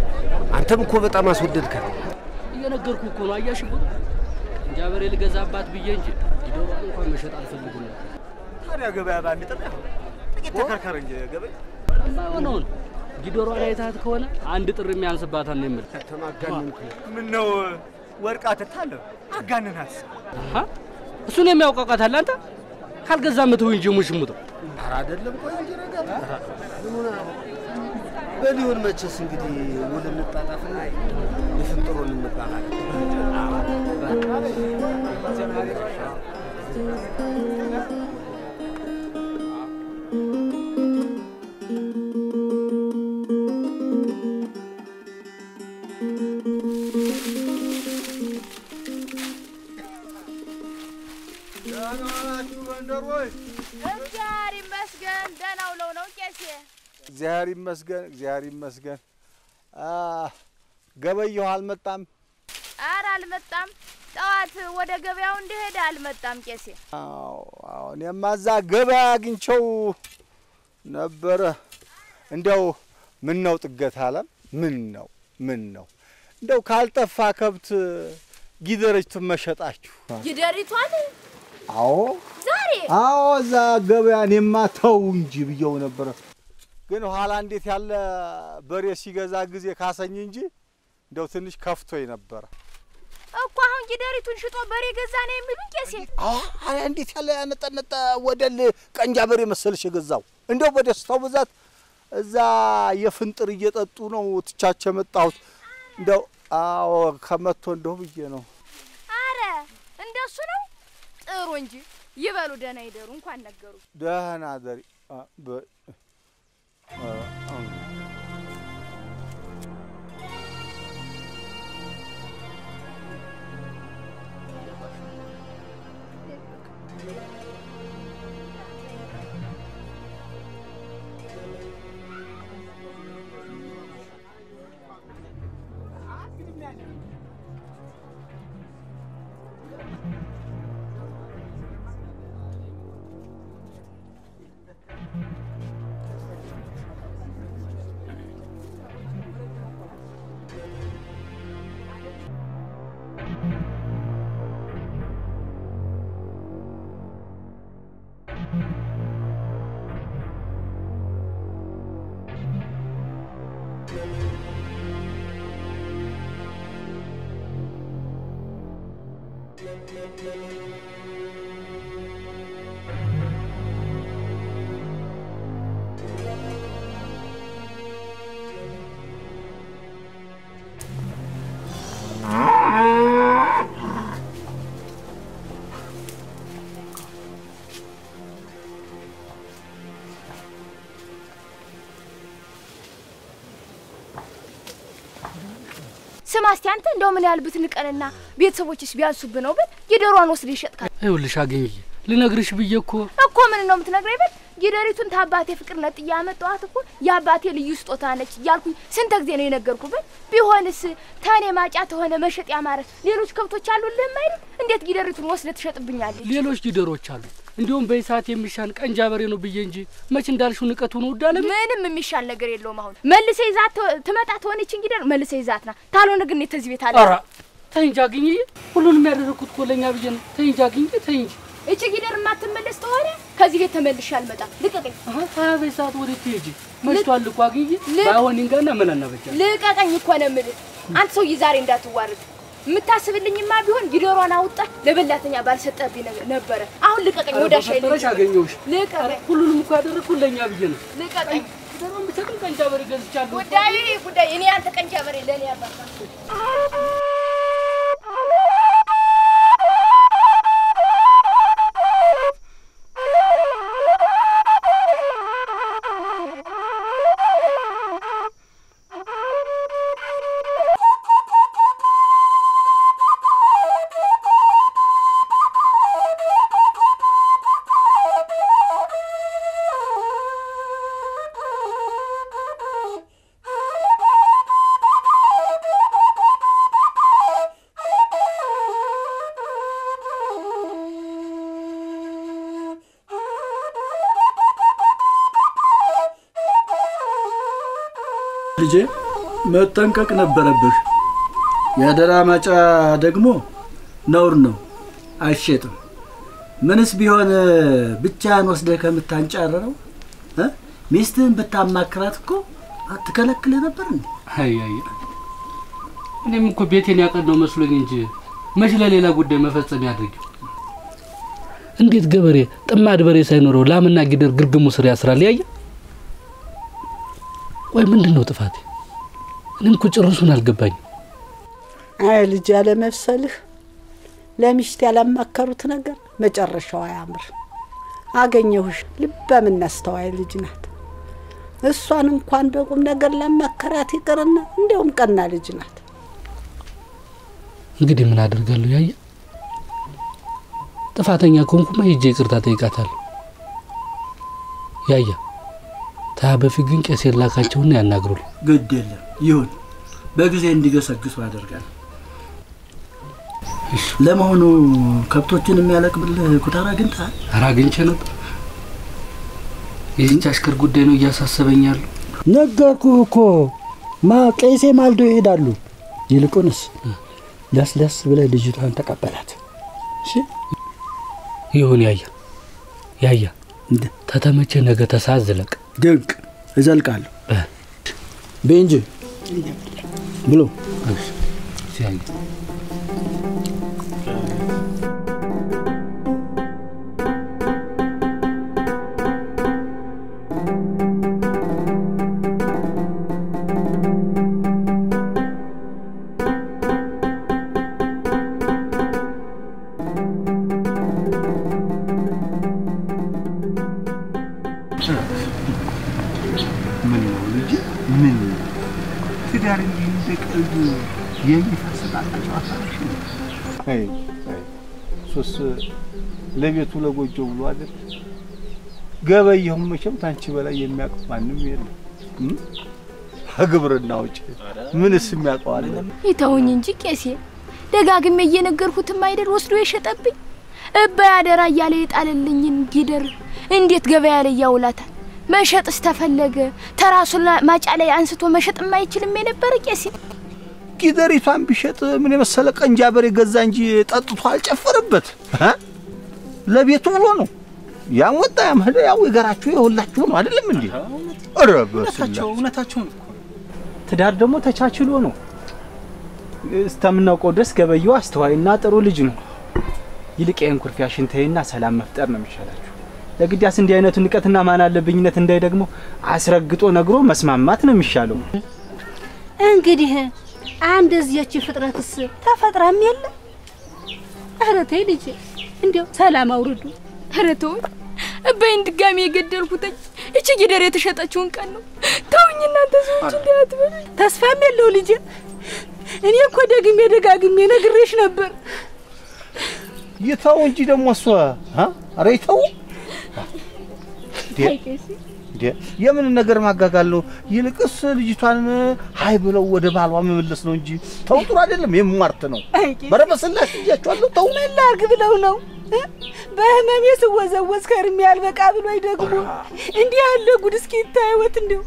አንተም እኮ በጣም አስወደድከን። እየነገርኩ እኮ ነው። አያሽቡት እንጃበሬ ልገዛባት ብዬ እንጂ ጊዶሮ እንኳን መሸጥ አልፈልግም። ታዲያ ገበያ ባንድ ጥራ ጥቂት ተከርከር እንጂ ገበያ ማሆነውን ጊዶሮ አይታት ከሆነ አንድ ጥር የሚያንስባታል ነው የምል። ተማጋነንኩ። ምን ነው ወርቃ ተታለ አጋነናት። እሱን የሚያውቀውቃታል አንተ ካልገዛ መተው እንጂ ሙሽሙጠው ኧረ አይደለም። ቆይ እንጂ ረጋ ምኑና በሊሆን መቸስ እንግዲህ ውል እንጣጣፍና የፍንጥሩን እንጣጣፍ። እግዚአብሔር ይመስገን ደህና ውለው ነው ቄሴ? እግዚአብሔር ይመስገን እግዚአብሔር ይመስገን። ገበያው አልመጣም? ኧረ አልመጣም። ጠዋት ወደ ገበያው እንደሄደ አልመጣም ቄሴ። አዎ እኔማ እዛ ገበያ አግኝቼው ነበረ። እንደው ምን ነው ጥገት አለም? ምን ነው እንደው ካልጠፋ ከብት ጊደረች ትመሸጣችሁ? ጊደሪቷን? አዎ ዛሬ? አዎ እዛ ገበያ እኔማ ተው እንጂ ብየው ነበረ። ግን ኋላ እንዴት ያለ በሬ ሲገዛ ጊዜ ካሰኝ እንጂ እንደው ትንሽ ከፍቶኝ ነበረ እኮ። አሁን ጊደሪቱን ሽጦ በሬ ገዛ ነው የሚሉኝ ቄሴ? አዎ እንዴት ያለ ያነጠነጠ ወደል ቀንጃ በሬ መሰልሽ የገዛው። እንደው በደስታው ብዛት እዛ የፍንጥር እየጠጡ ነው ትቻቸው የመጣሁት። እንደው አዎ ከመቶ እንደው ብዬ ነው። አረ እንደሱ ነው። ጥሩ እንጂ ይበሉ ደህና ይደሩ። እንኳን ነገሩ። ደህና ደሪ ስማ እስቲ አንተ እንደው ምን ያህል ብትንቀንና ቤተሰቦችስ ቢያንሱብ ነው ብል ጊደሯን ወስድ ይሸጥካል። ይኸውልሽ አገኘኝ ልነግርሽ ብዬ እኮ ምን ነው የምትነግረኝ ብል ጊደሪቱን ታባቴ ፍቅር ነጥያ ያመጣኋት እኮ ያባቴ ልዩ ስጦታ ነች እያልኩኝ ስንት ጊዜ ነው የነገርኩ ብል ቢሆንስ ታኔ ማጫ ተሆነ መሸጥ ያማረ ሌሎች ከብቶች አሉልህ አይደል? እንዴት ጊደሪቱን ወስደ ትሸጥብኛለህ? ሌሎች ጊደሮች አሉ እንዲሁም በይሳት የሚሻል ቀንጃበሬ ነው ብዬ እንጂ መች እንዳልሽው ንቀቱ ነው ዳለ ምንም የሚሻል ነገር የለውም አሁን መልሰ ይዛት ትመጣ ትሆነች እንግዲህ መልሰ ይዛትና ታልሆነ ግን ተዚህ ቤት አለ አራ ተንጃ ግኝ ሁሉንም ያደረኩት ኮለኛ ብዬ ነው ተንጃ ግኝ ተንጂ እቺ ጊደር ማትመለስ ተወረ ከዚህ ቤት ተመልሽ አልመጣ ልቀቀኝ በይሳት ወደ ትሄጂ መሽቷል እኮ አግኝ ባይሆን እንጋና መላና በቃ ልቀቀኝ እኮ ነው የምልህ አንተ ሰው ይዛሬ እንዳትዋርድ የምታስብልኝማ ቢሆን ጊደሯን አውጣ ለበላተኛ ባልሰጠብኝ ነበር አሁን ልቀቀኝ ወዳሻ ይልሽ አገኘውሽ ልቀቀኝ ሁሉንም እኮ ያደረኩት ለኛ ብዬ ነው ልቀቀኝ ጊደሯን ብቻ ቀንጃበሬ ገዝቻለሁ ጉዳይ እኔ አንተ ቀንጃበሬ ለኔ ያባካ ልጄ መጠንቀቅ ነበረብህ ያደራ ማጫ ደግሞ ነውር ነው አይሸጥም ምንስ ቢሆን ብቻህን ወስደህ ከምታንጫረረው ሚስትህን ብታማክራት እኮ አትከለክልህ ነበር እንዴ አይ እኔም እኮ ቤቴን ያቀደው መስሎኝ እንጂ መች ለሌላ ጉዳይ መፈጸም ያድርግ እንዴት ገበሬ ጥማድ በሬ ሳይኖረው ላምና ጊደር ግርግሙ ስር ያስራል ያየ ወይ ምንድነው ጥፋቴ እኔም እኮ ጭርሱን አልገባኝ አይ ልጅ ያለ መፍሰልህ ለሚስት ያላማከሩት ነገር መጨረሻው አያምር አገኘሁሽ ልባም እናስተዋይ ልጅ ናት እሷን እንኳን በቁም ነገር ለማከራት ይቀርና እንደውም ቀና ልጅ ናት እንግዲህ ምን አደርጋለሁ ያየ ጥፋተኛ ኮንኩማ ሄጄ ይቅርታ ጠይቃታለሁ ያየ ታበፊት ግን ቄስ የላካቸውና ያናግሩል ግድ የለም ይሁን በጊዜ እንዲገሰግሱ ያደርጋል ለመሆኑ ከብቶችን የሚያለቅብልህ ኩታራ ግንታ አራግንቼ ነበር የዚህች አሽከር ጉዳይ ነው እያሳሰበኛል ነገርኩህ እኮ ቄሴ ማልዶ ይሄዳሉ ይልቁንስ ለስለስ ብለህ ልጅቷን ተቀበላት እሺ ይሁን ያያ ተተመቸ ነገ ተሳዝለቅ ድንቅ እዘልቃለሁ በእንጂ ብሎ ሲያይ ትዳር እንዲህ እንደቀልድ የሚፈስጣጣቸው አሳሽ ሶስ ለቤቱ ለጎጆው ብሎ አይደል ገበየሁም መቼም ታንቺ በላይ የሚያውቅ ማንም የለም ግብርና ውጭ ምንስ የሚያውቀው አለ ይተውኝ እንጂ ቄሴ ደጋግሜ እየነገርኩትም አይደል ወስዶ የሸጠብኝ እባ ያደራ እያለ የጣለልኝን ጊደር እንዴት ገበያ ላይ ያውላታል መሸጥስ ተፈለገ ተራሱ ማጫ ላይ አንስቶ መሸጥ የማይችልም የነበረ ቄሴ ጊደሪቷን ቢሸጥ ምን የመሰለ ቀንጃበሬ ገዛ እንጂ ጠጥቶ አልጨፈረበት ለቤቱ ብሎ ነው ያም ወጣ ያም ሄደ ያው ይገራችሁ ይሁላችሁ ነው አይደለም እንዴ እረበስላችሁ እውነታችሁን ትዳር ደግሞ ተቻችሎ ነው እስከምናውቀው ድረስ ገበየው አስተዋይና ጥሩ ልጅ ነው ይልቅ የንኩርፊያሽን ተይና ሰላም መፍጠር ነው የሚሻላችሁ ለግዳስ እንዲህ አይነቱ ንቀትና ማን አለብኝነት እንዳይ ደግሞ አስረግጦ ነግሮ መስማማት ነው የሚሻለው እንግዲህ አንድ እዚያች ፍጥረትስ ተፈጥራም የለ አረተይ ልጅ እንዴው ሰላም አውርዱ አረተው እበይን ድጋሚ የገደልኩት እቺ ጊደር የተሸጠችውን ቀን ነው ተውኝ እናንተ ሰዎች እንዲያትበሉ ተስፋም የለው ልጅ እኔ እኮ ደጋግሜ ነግሬሽ ነበር ይተው እንጂ ደግሞ እሷ አረ ይተው የምን ነገር ማጋጋል ነው ይልቅስ ልጅቷን ሃይ ብለው ወደ ባሏ መመለስ ነው እንጂ ተውጥሩ አይደለም የማርት ነው በረበስላሽ እያቻለሁ ተው መላርግ ብለው ነው በህመሜ ስወዘወዝ ከርሜ ያልበቃ ብሎኝ ደግሞ እንዲህ ያለ ጉድ እስኪ ይታየዎት እንደው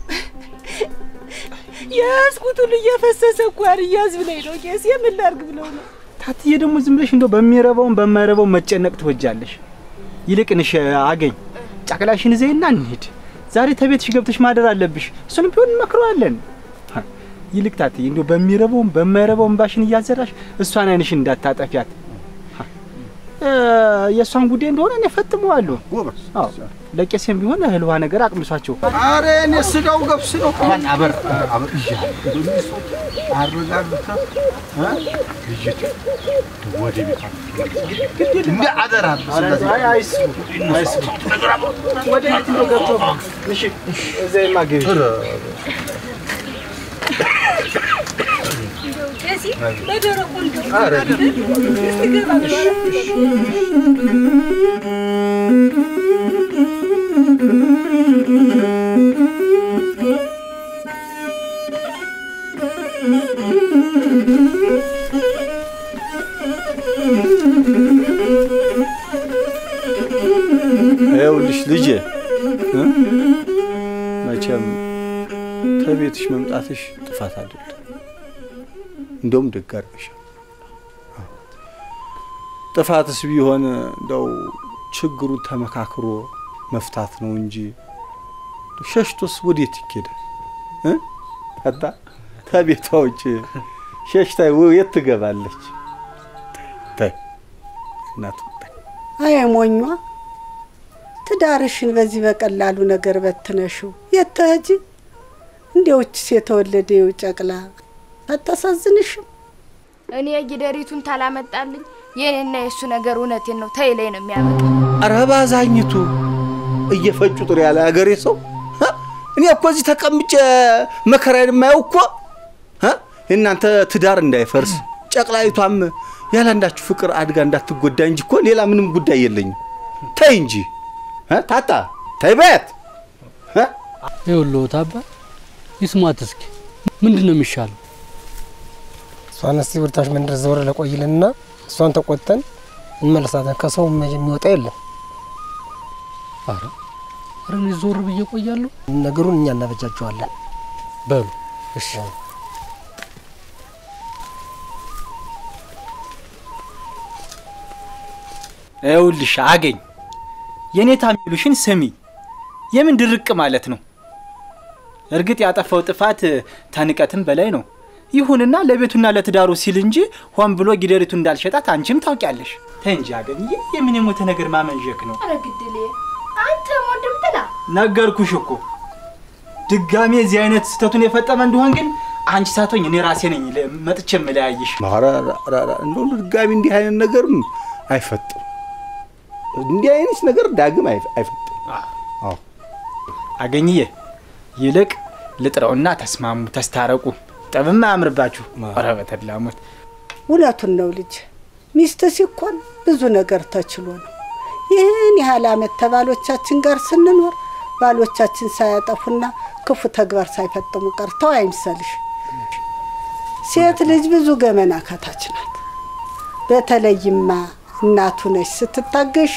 ያስኩት ሁሉ እየፈሰሰ እኮ አርያዝ ብለኝ ነው ቄስ የምን ላድርግ ብለው ነው ታትዬ ደግሞ ዝም ብለሽ እንደው በሚረባውን በማይረባው መጨነቅ ትወጃለሽ ይልቅንሽ አገኝ ጫቅላሽን ዘይና እንሂድ ዛሬ ተቤትሽ ገብተሽ ማደር አለብሽ እሱንም ቢሆን እንመክረዋለን ይልቅ ታትዬ እንደው በሚረባውን በማይረባውን ባሽን እያዘራሽ እሷን አይንሽን እንዳታጠፊያት የሷን ጉዳይ እንደሆነ እኔ ፈጥመዋለሁ ጎበዝ አዎ ለቄስም ቢሆን እህልዋ ነገር አቅምሷቸው አረ እኔ ስጋው ገብስ ነው አበር አረጋግታ ልጅት ወደ ቤት እንደ አደራ አይስ ወደ ቤት ነው ገብቶ እሺ እዚህ ማገኝ ቄስ በደረቁ እንደው አረ ይኸውልሽ ልጄ መቼም ከቤትሽ መምጣትሽ ጥፋት አይደለም እንደውም ደግ አድርገሻል ጥፋትስ ቢሆን እንደው ችግሩ ተመካክሮ መፍታት ነው እንጂ ሸሽቶስ ወዴት ይኬዳል አታ ከቤቷዎች ሸሽታ የት ትገባለች ታይ እናት አይ ሞኟ ትዳርሽን በዚህ በቀላሉ ነገር በትነሽው የተህጂ እንዴውች የተወለደው ጨቅላ አታሳዝንሽም እኔ ጊደሪቱን ታላመጣልኝ የኔና የሱ ነገር እውነቴን ነው ተይለኝ ነው የሚያመጣው አረባዛኝቱ እየፈጩ ጥሪ ያለ አገሬ ሰው እኔ እኮ እዚህ ተቀምጬ መከራዬን የማየው እኮ እናንተ ትዳር እንዳይፈርስ ጨቅላይቷም ያላንዳችሁ ፍቅር አድጋ እንዳትጎዳ እንጂ እኮ ሌላ ምንም ጉዳይ የለኝም ተይ እንጂ ታታ ተይ ቤት ይኸውልህ ታባ ይስማት እስኪ ምንድነው የሚሻለው እሷን እስቲ ወርታሽ መንደር ዘወር ለቆይልና እሷን ተቆጥተን እንመለሳለን ከሰው የሚወጣ የለም አረ እኔ ዞር ብዬ ቆያለሁ ነገሩን እኛ እናበጃጀዋለን በሉ እሺ ይኸውልሽ አገኝ የኔታ ሚሉሽን ስሚ የምን ድርቅ ማለት ነው እርግጥ ያጠፋው ጥፋት ታንቀትም በላይ ነው ይሁንና ለቤቱና ለትዳሩ ሲል እንጂ ሆን ብሎ ጊደሪቱ እንዳልሸጣት አንቺም ታውቂያለሽ ተንጂ አገኝ የምን የሞተ ነገር ማመንጀክ ነው አረ ግድሌ አንተ ወንድም ጥላ ነገርኩሽ እኮ ድጋሜ እዚህ አይነት ስተቱን የፈጠመ እንደሆን ግን አንቺ ሳቶኝ እኔ ራሴ ነኝ መጥቼም ለያይሽ እንደው ድጋሜ እንዲህ አይነት ነገርም አይፈጥም እንዲህ አይነት ነገር ዳግም አይፈጥም አዎ አገኝዬ ይልቅ ልጥረውና ተስማሙ ተስታረቁ ጠብማ ያምርባችሁ ኧረ በተላሞት እውነቱን ነው ልጅ ሚስት ሲኮን ብዙ ነገር ተችሎ ነው ይህን ያህል ዓመት ተባሎቻችን ጋር ስንኖር ባሎቻችን ሳያጠፉና ክፉ ተግባር ሳይፈጥሙ ቀርተው አይምሰልሽ ሴት ልጅ ብዙ ገመና ከታች ናት በተለይማ እናቱ ነሽ ስትታገሽ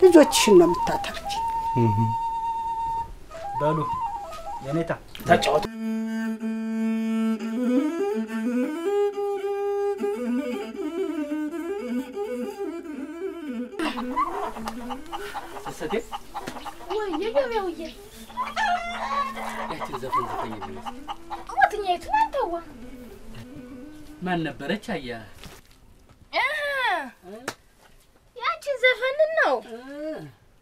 ልጆችሽን ነው የምታተርፊ በሉ የኔታ ተጫወቱ ሰሰቴ ወይ የገበያውዬ ያቺ ዘፈን ዘፈኝልኝ ወትኛይቱ አንተዋ ማን ነበረች አያ ያቺ ዘፈን ነው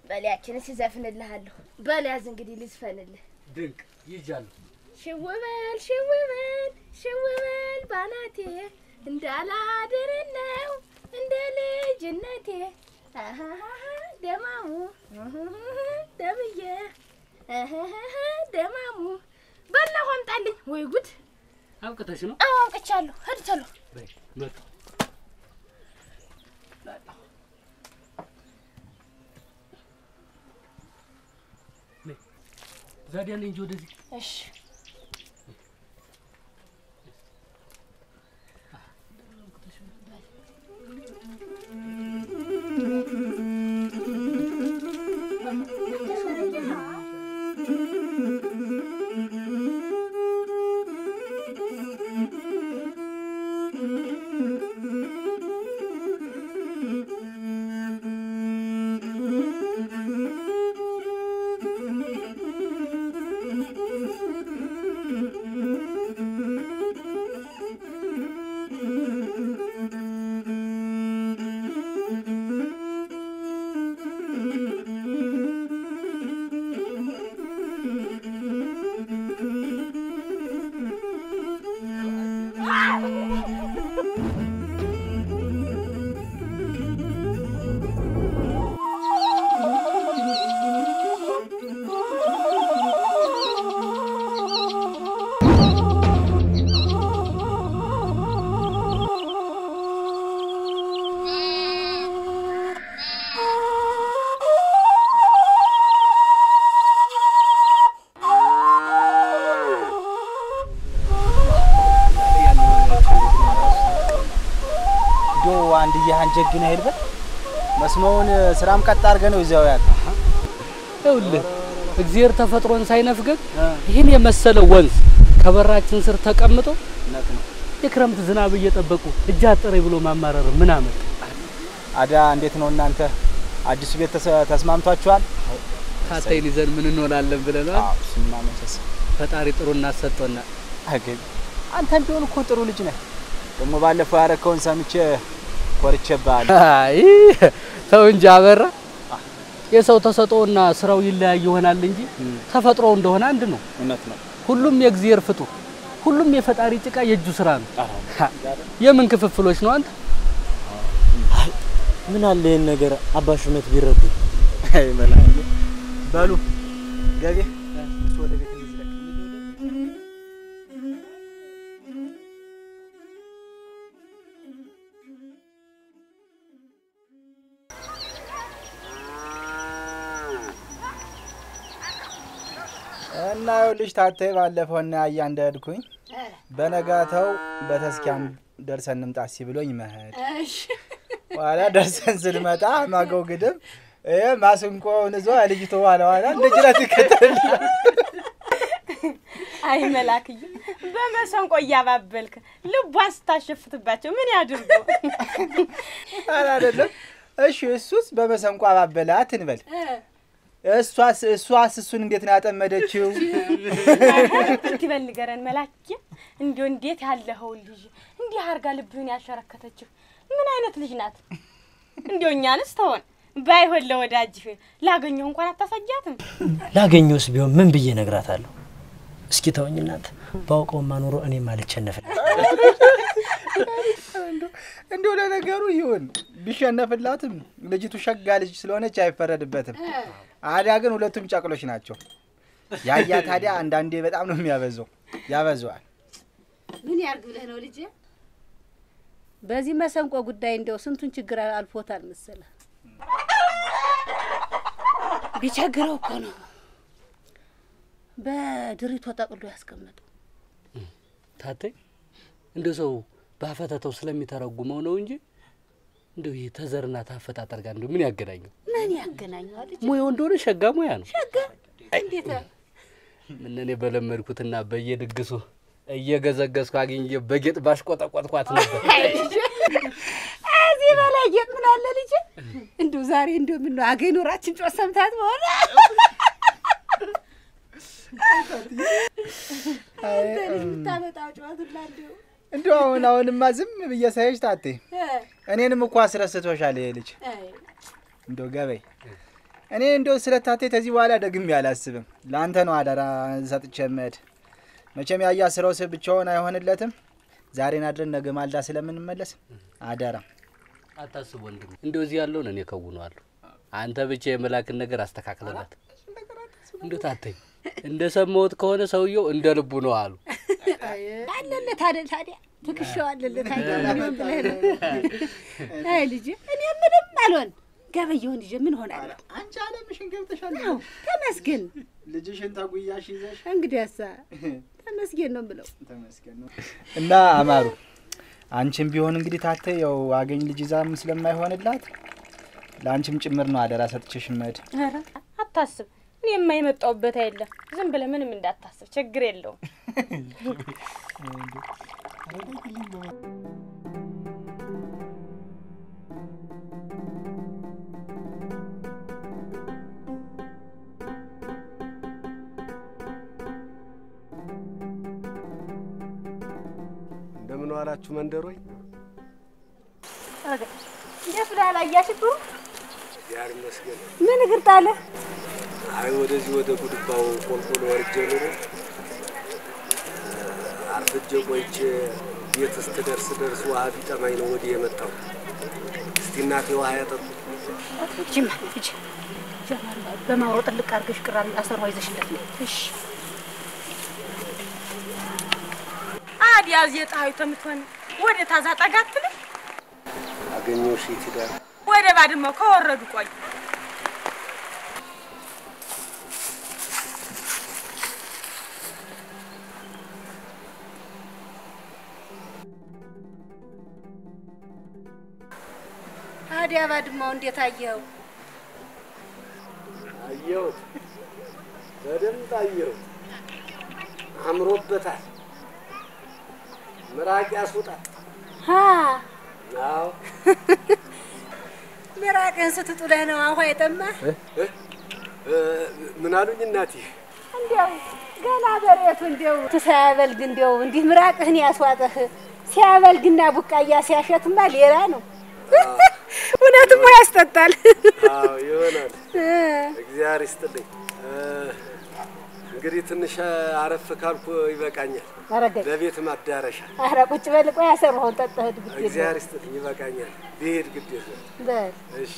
በሊያችን ሲዘፍንልሃለሁ በሊያዝ እንግዲህ ልዝፈንልህ ድንቅ ይጃል ሽውበል ሽውበል ሽውበል ባናቴ እንዳላደረነው እንደ ልጅነቴ ደማሙ ደብዬ ደማሙ በላሁ አምጣልኝ ወይ ጉድ አውቅተሽ ነው አዎ አውቅቻለሁ ሄድቻለሁ በይ መጣ ዛዲያ ልንጆ ወደዚህ እሺ አንጀግና ሄድበት መስመውን ስራም ቀጥ አድርገህ ነው ይዘው ያለ ይኸውልህ እግዚአብሔር ተፈጥሮን ሳይነፍገን ይህን የመሰለ ወንዝ ከበራችን ስር ተቀምጦ የክረምት ዝናብ እየጠበቁ እጅ አጠረ ብሎ ማማረር ምን አመጣ? አዳ እንዴት ነው እናንተ አዲሱ ቤት ተስማምቷችኋል? ታታይን ይዘን ምን እንሆናለን ብለናል። አዎ ስማመሰስ ፈጣሪ ጥሩ እናሰጠውና አገኝ አንተም ቢሆን እኮ ጥሩ ልጅ ነህ። ደግሞ ባለፈው ያረከውን ሰምቼ ኮርቼብሃል። አይ ተው እንጂ አበራ የሰው ተሰጦና ስራው ይለያይ ይሆናል እንጂ ተፈጥሮ እንደሆነ አንድ ነው። እውነት ነው። ሁሉም የእግዚአብሔር ፍጡር ሁሉም የፈጣሪ ጭቃ የእጁ ስራ ነው። የምን ክፍፍሎች ነው አንተ? ምን አለ ይሄን ነገር አባሽመት ቢረዱ። አይ መላኝ ባሉ ገቤ ወደ ቤት እንዝለቅ። እና ልጅ ታታይ ባለፈውና ያንደድኩኝ በነጋታው በተስኪያም ደርሰን እንምጣ ሲብሎኝ መሄድ እሺ ዋላ ደርሰን ስልመጣ ማገው ግድም ማስንቆውን ይዞ ልጅቱ ዋላ ልጅላት ይከተል አይ መላክዬ በመሰንቆ ያባበልክ ልቧን ስታሸፍትባቸው ምን ያድርጉ? አይደለም እሺ እሱስ በመሰንቆ አባበላት እንበል እሷስ እሱን እንዴት ነው ያጠመደችው? እንት በልገረን መላክዬ እንዴው እንዴት ያለኸው ልጅ እንዲህ አርጋ ልብህን ያሸረከተችው ምን አይነት ልጅ ናት? እንዴው እኛንስ ተወን ባይሆን ለወዳጅህ ላገኘው እንኳን አታሰጃትም? ላገኘውስ ቢሆን ምን ብዬ ነግራታለሁ? እስኪ ተወኝ እናት ባውቀው ማኖሮ እኔ ማልቸነፍ እንደው ለነገሩ ይሁን ቢሸነፍላትም ልጅቱ ሸጋ ልጅ ስለሆነች አይፈረድበትም። አዲያ ግን ሁለቱም ጫቅሎች ናቸው። ያያ ታዲያ አንዳንዴ በጣም ነው የሚያበዛው ያበዛዋል። ምን ያርግ ብለህ ነው ልጄ? በዚህ መሰንቆ ጉዳይ እንደው ስንቱን ችግር አልፎታል መሰለህ። ቢቸግረው እኮ ነው በድሪቶ ተጠቅሎ ያስቀመጠው። ታታይ እንደው ሰው ባፈተተው ስለሚተረጉመው ነው እንጂ እንደው ይሄ ተዘርና ታፈጣጠር ጋር እንደው ምን ያገናኘው? ምን ያገናኘዋል? ሙያው እንደሆነ ሸጋ ሙያ ነው። ሸጋ እንዴት ምን እኔ በለመድኩትና በየድግሱ እየገዘገዝኩ አግኝቼ በጌጥ ባሽቆጠቆጥኳት ነበር። እዚህ በላይ ጌጥ ምን አለ ልጄ? እንደው ዛሬ እንደው ምን ነው አገኝ ኖራችን ጮህ ሰምታት በኋላ ታመጣው ጨዋታላ እንደው አሁንማ ዝም ብዬ ሳይሽ ታቴ እኔንም እኮ አስረስቶሻል ይሄ ልጅ። እንደው ገበይ እኔ እንደው ስለታቴ ተዚህ በኋላ ደግሜ አላስብም። ላንተ ነው አደራ ሰጥቼ መድ መቼም ያያ ስራው ብቻውን አይሆንለትም። ዛሬን አድረን ነገ ማልዳ ስለምንመለስ አደራ አታስብ ወንድም። እንደው እዚህ ያለውን እኔ ከውነዋለሁ። አንተ ብቻ የመላክን ነገር አስተካክለላት። እንደው ታተኝ እንደሰማሁት ከሆነ ሰውየው እንደ ልቡ ነው አሉ። አለለት አይደል ታዲያ ትክሻው አለለት አይደል ምን ብለህ ነው? አይ ልጅ እኔ ምንም አልሆን ገበየውን ልጅ ምን ሆናለሁ? አንቺ አለምሽን ገብተሻል። ተመስገን ልጅሽን ታጉያሽ ይዘሽ እንግዲያሳ ተመስገን ነው ብለው ተመስገን ነው። እና አማሩ አንቺም ቢሆን እንግዲህ ታተ ያው አገኝ ልጅ ዛም ስለማይሆንላት ላንቺም ጭምር ነው አደራ ሰጥቼሽ መድ። ኧረ አታስብ እኔ የማይመጣውበት አይደለም። ዝም ብለህ ምንም እንዳታስብ ችግር የለውም። እንደምን ዋላችሁ መንደሮይ? አገ እንዴት ላላያችሁ ያር መስገን ምን እግር ጣለ? አይ ወደዚህ ወደ ጉድባው ቆልቆሎ ወርጄ ነው አርፍጄ ቆይቼ ቤት እስክደርስ ውሃ ቢጠማኝ ነው ወዲህ የመጣው። እስቲ እናቴ ውሃ ያጠጡ። ጅማ ልጅ ጀማሪ በማውረጥ ልቅ አድርገሽ ቅራሪ አሰሯ ይዘሽለት ነው። እሺ አዲያ የጣዩ ተምትሆን ወደ ታዛ ጠጋትለ አገኘው ሺት ይዳር ወደ ባድማው ከወረዱ ቆይ ታዲያ ባድማው እንዴት አየኸው? አየሁት፣ በደንብ አየሁት። አምሮበታል። ምራቅ ያስወጣል። አዎ ምራቅህን ስትጥለህ ነው ውሃ የጠማህ? ምን አሉኝ እናቴ? እንዲያው ገና በሬቱ እንዲያው ሳያበልግ እንዲያው እንዲህ ምራቅህን ያስዋጠህ ሲያበልግና ቡቃያ ሲያሸትማ ሌላ ነው። እውነትም ያስጠጣል። አዎ ይሆናል። እግዚአብሔር ይስጥልኝ። እንግዲህ ትንሽ አረፍ ካልኩ ይበቃኛል። ለቤት ማዳረሻ። ኧረ ቁጭ በል ቆይ፣ ያሰራኸውን ጠጣህ ግድ የለም። እግዚአብሔር ይስጥልኝ፣ ይበቃኛል። ልሄድ ግድ የለም። በል እሺ።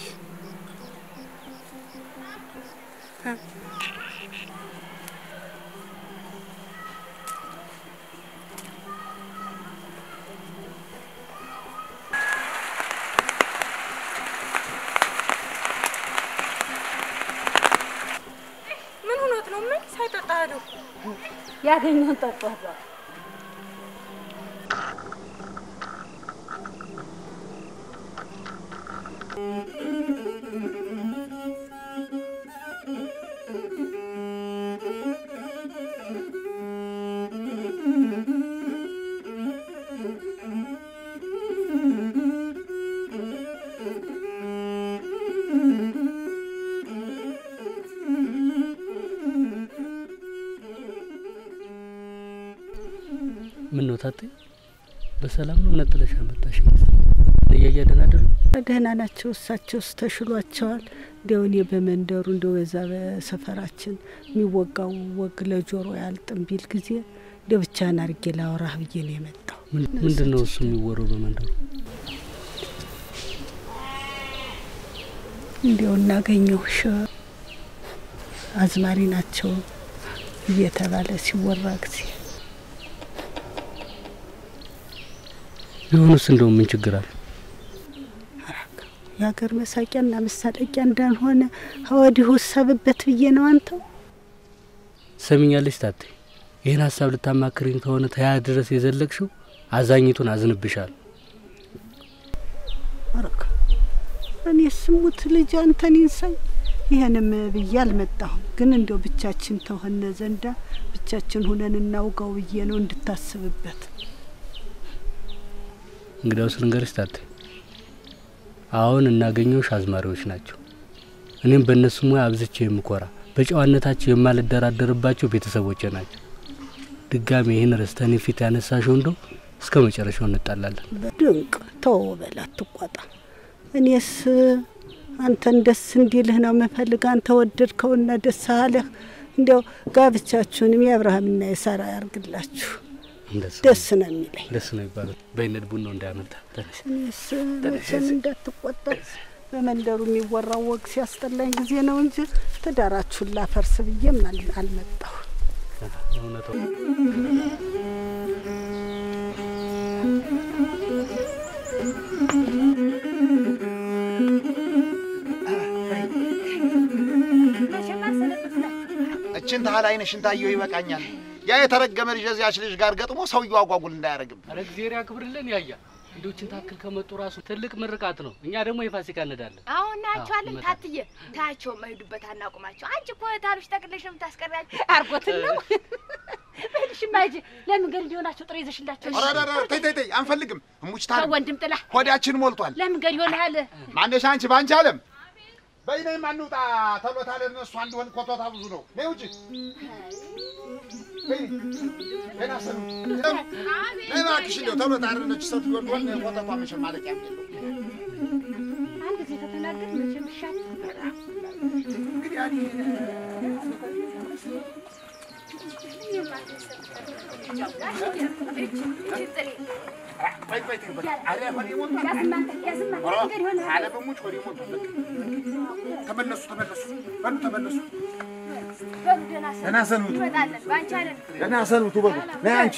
ምን ሆኖት ነው? ምን ሳይጠጣ ሄደው? ያገኘውን ጠጣህ። ምን ነው ታጤ? በሰላም ነው ነጥለሽ አመጣሽ? ለያያ ደህና አይደሉ? ደህና ናቸው። እሳቸውስ ተሽሏቸዋል? እንደው እኔ በመንደሩ እንደው የዛ በሰፈራችን የሚወጋው ወግ ለጆሮ ያልጥም ቢል ጊዜ እንደው ብቻህን አድርጌ ላወራህ ብዬ ነው የመጣው። ምንድን ነው እሱ የሚወራው በመንደሩ? እንደው እናገኘውሽ አዝማሪ ናቸው እየተባለ ሲወራ ጊዜ ቢሆንስ እንደው ምን ችግር አለ? የሀገር መሳቂያና መሳለቂያ እንዳልሆነ ወዲሁ ሰብበት ብዬ ነው። አንተው ሰሚኛለሽ ታቴ? ይህን ሀሳብ ልታማክሪኝ ከሆነ ተያ ድረስ የዘለቅሽው አዛኝቱን አዝንብሻል። አረካ እኔ ስሙት ልጅ አንተን ይንሳይ። ይሄንም ብዬ አልመጣሁም፣ ግን እንደው ብቻችን ተሆነ ዘንዳ ብቻችን ሆነን እናውጋው ብዬ ነው እንድታስብበት። እንግዲያውስ ልንገርሽ ታቴ፣ አሁን እናገኘውሽ አዝማሪዎች ናቸው። እኔም በእነሱ ሙያ አብዝቼ የምኮራ በጨዋነታቸው የማልደራደርባቸው ቤተሰቦቼ ናቸው። ድጋሜ ይህን ረስተኔ ፊት ያነሳሽው እንደው እስከ መጨረሻው እንጣላለን። ድንቅ ተው በል አትቆጣ። እኔስ አንተን ደስ እንዲልህ ነው የምፈልግ። አንተ ወደድከውና ደስ አለህ። እንዲያው ጋብቻችሁንም የአብርሃምና የሳራ ያርግላችሁ። ደስ ነው የሚለኝ። ደስ ነው ይባላል። በይነድ ቡን ነው እንዳያመልጣ። እኔስ መቼም እንዳትቆጣ። በመንደሩ የሚወራው ወግ ሲያስጠላኝ ጊዜ ነው እንጂ ትዳራችሁን ላፈርስ ብዬም አልመጣሁ። እችን ታህል አይነሽን ታየው ይበቃኛል። ያ የተረገመ ልጅ እዚያች ልጅ ጋር ገጥሞ ሰውየው አጓጉል እንዳያረግም። አረ እግዚአብሔር ያክብርልን። ያያ እንዶችን ታክል ከመጡ ራሱ ትልቅ ምርቃት ነው። እኛ ደግሞ የፋሲካ እንዳለን አሁን ናቸዋለን። ታትዬ ታቸው መሄዱበት አናቁማቸው። አንቺ እኮ ታሉሽ ጠቅለሽ ነው የምታስቀሪያቸው። አርጎትን ነው በልሽ ማጂ ለምን እንዲሆናቸው ጥሬ ይዘሽላቸው። አራራ ተይ አንፈልግም። እሙች ታል ወንድም ጥላ ሆዳችን ሞልቷል። ለምን ይሆናል? ማነሽ አንቺ ባንቺ አለም በይነይ ማንውጣ ተሎታለ እነሱ አንድ ወን ኮቶታ ብዙ ነው። ነይ ውጪ ገና ሰው እባክሽ እንደው ተሎታለ ነች ሰው ትወድ ወን ኮቶታ መቼም ማለቂያ የለው። አንድ ጊዜ ተተናገር መቼም ሻት እንግዲህ አዲ ተመለሱ ደህና ሰንብቱ በሉ። ነይ አንቺ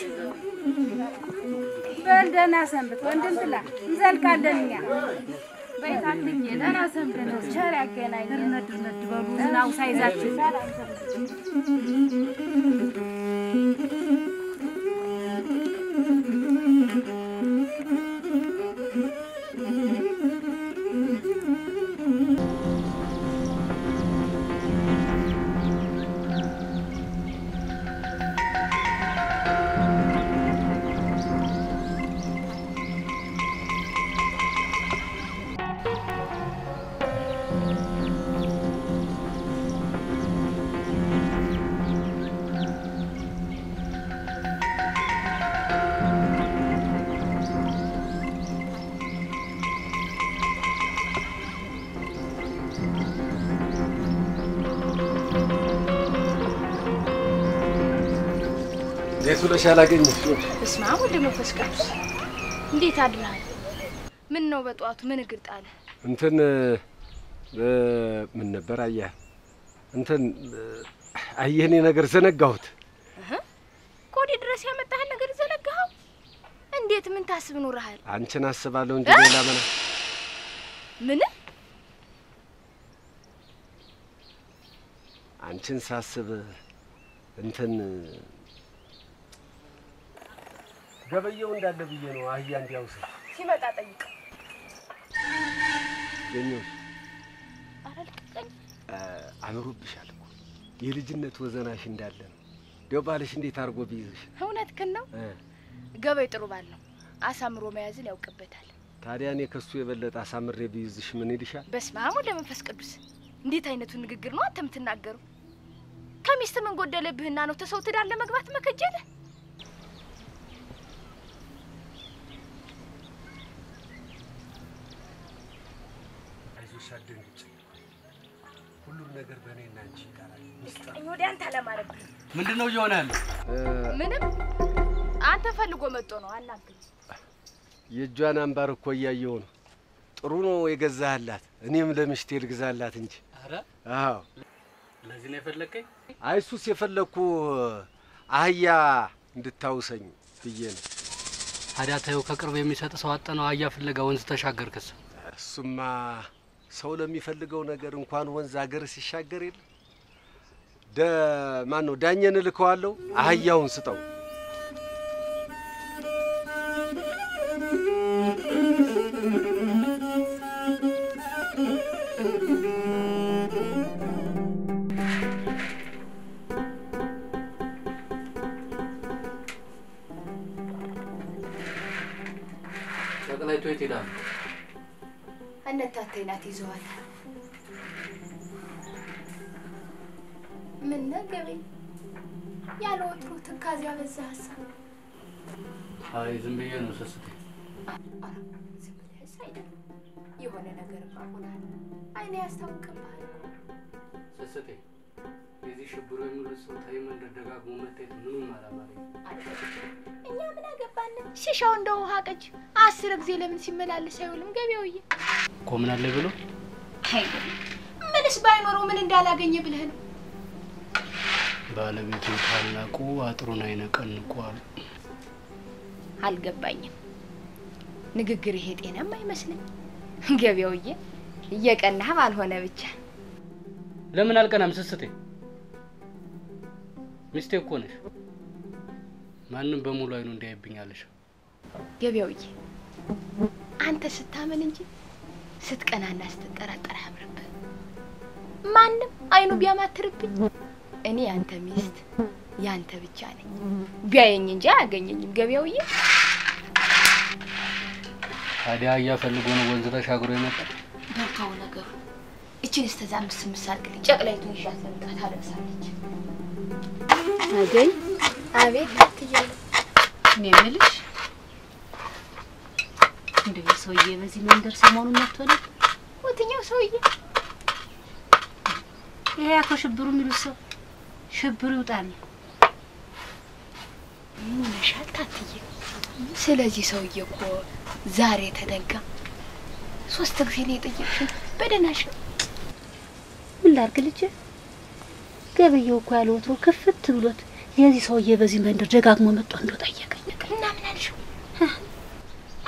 በል ደህና ሰንብት ወንድም ጥላ እንዘልቃለን እኛ በይታልኝ ደህና ሰንብት። ቸር ያገናኝ ድርነት በሉ ዝናው ሳይዛችሁ እንዴት ብለሽ አላገኘሽ? በስመ አብ ወወልድ ወመንፈስ ቅዱስ። እንዴት አድረሃል? ምን ነው በጧቱ ምን እግር ጣለ? እንትን ምን ነበር አየህ? እንትን አየኔ ነገር ዘነጋሁት። ኮዲ ድረስ ያመጣህ ነገር ዘነጋኸው? እንዴት ምን ታስብ ኖርሃል? አንቺን አስባለሁ እንጂ ሌላ ምን አንቺን ሳስብ እንትን ገበየው እንዳለ ብዬ ነው። አህያ እንዲያውስ ሲመጣ ጠይቅ። ገኘሁሽ። አምሮብሻል እኮ የልጅነት ወዘናሽ እንዳለ ነው። ዲው ባልሽ እንዴት አርጎ ቢይዝሽ? እውነትህን ነው። ገበይ ጥሩ ባል ነው። አሳምሮ መያዝን ያውቅበታል። ታዲያ እኔ ከሱ የበለጠ አሳምሬ ቢይዝሽ ምን ይልሻል? በስመ አብ ወወልድ ወመንፈስ ቅዱስ። እንዴት አይነቱ ንግግር ነው አንተ የምትናገረው? ከሚስት ምን ጎደለብህና ነው ተሰው ትዳር ለመግባት መከጀለ? አይዞሽ አትደንግጭ። ሁሉም ነገር በእኔና አንቺ ይቀራል። ምስጣኝ ወደ አንተ አለማረብ ምንድነው እየሆነ ያለው? ምንም አንተ ፈልጎ መጥቶ ነው አናግኝ። የእጇን አምባር እኮ እያየሁ ነው። ጥሩ ነው የገዛህላት። እኔም ለምሽቴ ልግዛላት እንጂ። አረ አዎ ለዚህ ነው የፈለከኝ? አይሱስ የፈለኩ አህያ እንድታውሰኝ ብዬ ነው። ታዲያ ተይው ከቅርብ የሚሰጥ ሰው አጠነው አህያ ፍለጋ ወንዝ ተሻገርከስ? እሱማ ሰው ለሚፈልገው ነገር እንኳን ወንዝ አገር ሲሻገር የለ። ማን ነው ዳኘን ልከዋለሁ። አህያውን ስጠው። ጠቅላይቶ የት ሄዳ? እነታቴ ናት ይዘዋታል። ምን ነገሬ ያለ ወትሮ ትካዜ አበዛ ሀሳብ። አይ ዝም ብዬ ነው ሰስቴ። ዝም ብለህስ አይደለም የሆነ ነገር ማሆናል። አይኔ ያስታውቅብሃል። ሰስቴ የዚህ ሽብሩ የሚሉት ሰው ታይ መንደር ደጋግሞ መታየት ምንም አላማረኝ። እኛ ምን አገባን? ሲሻው እንደው ውሃ ቀጅ 10 ጊዜ ለምን ሲመላለስ አይውልም ገበያውዬ? እኮ ምን አለ ብሎ ምንስ ባይኖረው ምን እንዳላገኘ ብለህ ነው? ባለቤቱ ታላቁ አጥሩን አይነቀንቁ አሉ። አልገባኝም። ንግግር ይሄ ጤናም አይመስልኝ። ገበያውዬ እየቀናህ ባልሆነ ብቻ። ለምን አልቀናም ስስቴ? ሚስቴ እኮ ነሽ። ማንንም በሙሉ አይኑ እንዲያይብኛለሽ። ገበያውዬ አንተ ስታመን እንጂ ስትቀናና ስትጠራጠር አያምርብህ። ማንንም አይኑ ቢያማትርብኝ እኔ ያንተ ሚስት ያንተ ብቻ ነኝ። ቢያየኝ እንጂ አያገኘኝም። ገበያውዬ ታዲያ እያፈልጎ ነው ወንዝ ተሻግሮ የመጣ? በርካው ነገሩ እቺን እስከዛ ምስምሳልክልኝ ጨቅላይቱን ይሻት ለምጣት አለቅሳለች። አገኝ አቤት ትያለ እኔ የምልሽ እንደው ሰውዬ በዚህ መንደር ሰሞኑን መጥቶ ነው? ወትኛው ሰውዬ? ይሄ አቶ ሽብሩ የሚሉት ሰው ሽብሩ ይውጣል። ምን ነሻል ታትዬ? ስለዚህ ሰውዬ እኮ ዛሬ ተደጋ 3 ጊዜ ነው የጠየቅሽኝ። በደናሽ ምን ላድርግ ልጄ? ገበየው እኮ ያለው ወትሮ ክፍት ብሎት የዚህ ሰውዬ በዚህ መንደር ደጋግሞ መጥቶ እንደው ጠየቀኝ። እና ምን አልሽው?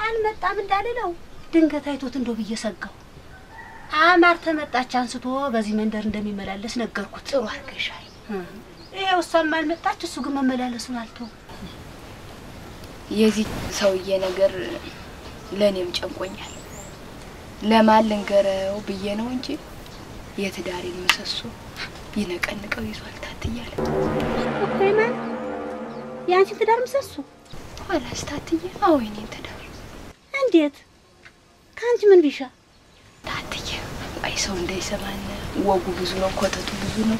አልመጣም እንዳልለው ድንገት አይቶት እንደው ብዬ ሰጋው። አማር ተመጣች አንስቶ በዚህ መንደር እንደሚመላለስ ነገርኩት። ጥሩ አድርገሻል። ይሄው እሷም አልመጣች፣ እሱ ግን መመላለሱን አልተው። የዚህ ሰውዬ ነገር ለኔም ጨንቆኛል። ለማን ልንገረው ብዬ ነው እንጂ የትዳሬን ምሰሶ ይነቀንቀው ይዟል ታትያለ። ወይማን ያንቺ ትዳር ምሰሶ? ኋላስ ታትዬ? አዎ የኔን ትዳር። እንዴት? ካንቺ ምን ቢሻ? ታትዬ አይ ሰው እንዳይሰማን ወጉ ብዙ ነው፣ ኮተቱ ብዙ ነው።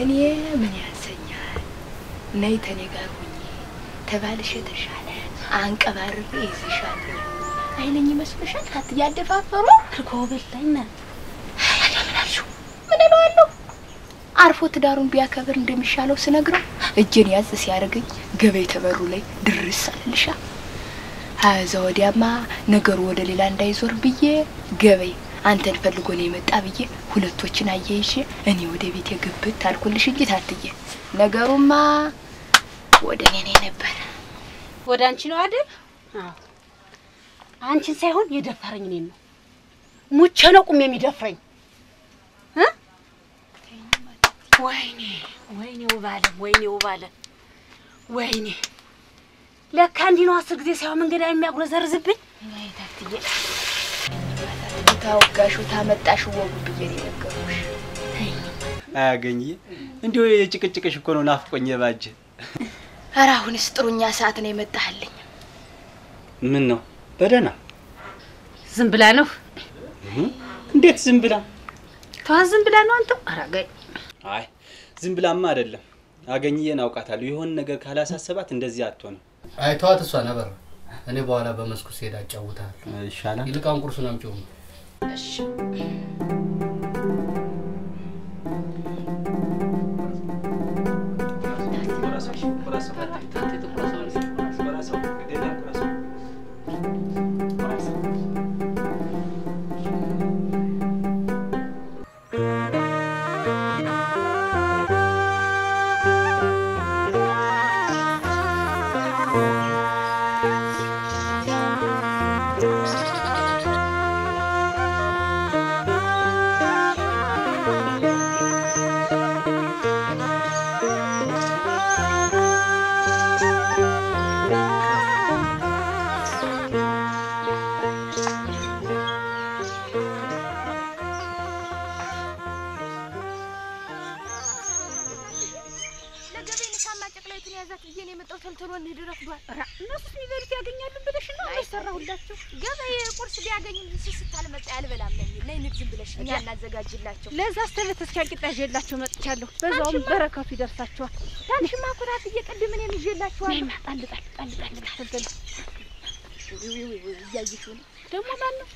እኔ ምን ያንሰኛል? ነይ ተኔ ጋር ሁኚ ተባልሽ የተሻለ አንቀባርሬ ይዝሻለሁ አይለኝ ይመስልሻል? ታትዬ አደፋፈሩ እርጎ በላኝና ምን አልሽው? ምን እለዋለሁ? አርፎ ትዳሩን ቢያከብር እንደሚሻለው ስነግረው እጄን ያዝ ሲያደርገኝ ገበይ ተበሩ ላይ ድርስ አልልሻ አዛ ወዲያማ ነገሩ ወደ ሌላ እንዳይዞር ብዬ ገበይ አንተን ፈልጎ ነው የመጣ ብዬ ሁለቶችን አየይሽ እኔ ወደ ቤት የግብት ታልኩልሽ እንጂ ታትዬ ነገሩማ ወደ እኔ ነበር። ወደ አንቺ ነው አይደል? አዎ አንቺን ሳይሆን የደፈረኝ እኔን ነው። ሙቼ ነው ቁም የሚደፍረኝ ወይኔ ወይኔ ውባለ ወይኔ ለካ እንዲህ ነው 10 ጊዜ ሳይሆን መንገድ የሚያጉረዘርዝብኝ። አይ ታትዬ ታውጋሹ ታመጣሽ ወጉ ብዬ ነው ነገርኩሽ። አያገኝዬ እንዲሁ የጭቅጭቅሽ እኮ ነው ናፍቆኝ የባጀ። ኧረ አሁንስ ጥሩኛ ሰዓት ነው የመጣህልኝ። ምን ነው በደና ዝም ብላ ነው? እንዴት ዝም ብላ? ዝም ብላ ነው አንተ? አራጋይ አይ ዝም ብላማ አይደለም። አገኝዬን አውቃታለሁ። የሆነ ነገር ካላሳሰባት እንደዚህ አትሆንም። አይ ተዋት እሷ ነበር። እኔ በኋላ በመስኩ ሲሄድ አጫውታለሁ። ይሻላል። ይልቃን ቁርሱን አምጪው። እሺ ለዛ አስተለተስካ ቂጣዤላችሁ መጥቻለሁ። በዛውም በረከቱ ይደርሳችኋል። ዳንሽማ ኩራት እየቀድም እኔም ይዤላችኋል። ነይማ ጣል ያይሹ ደግሞ ማን ነው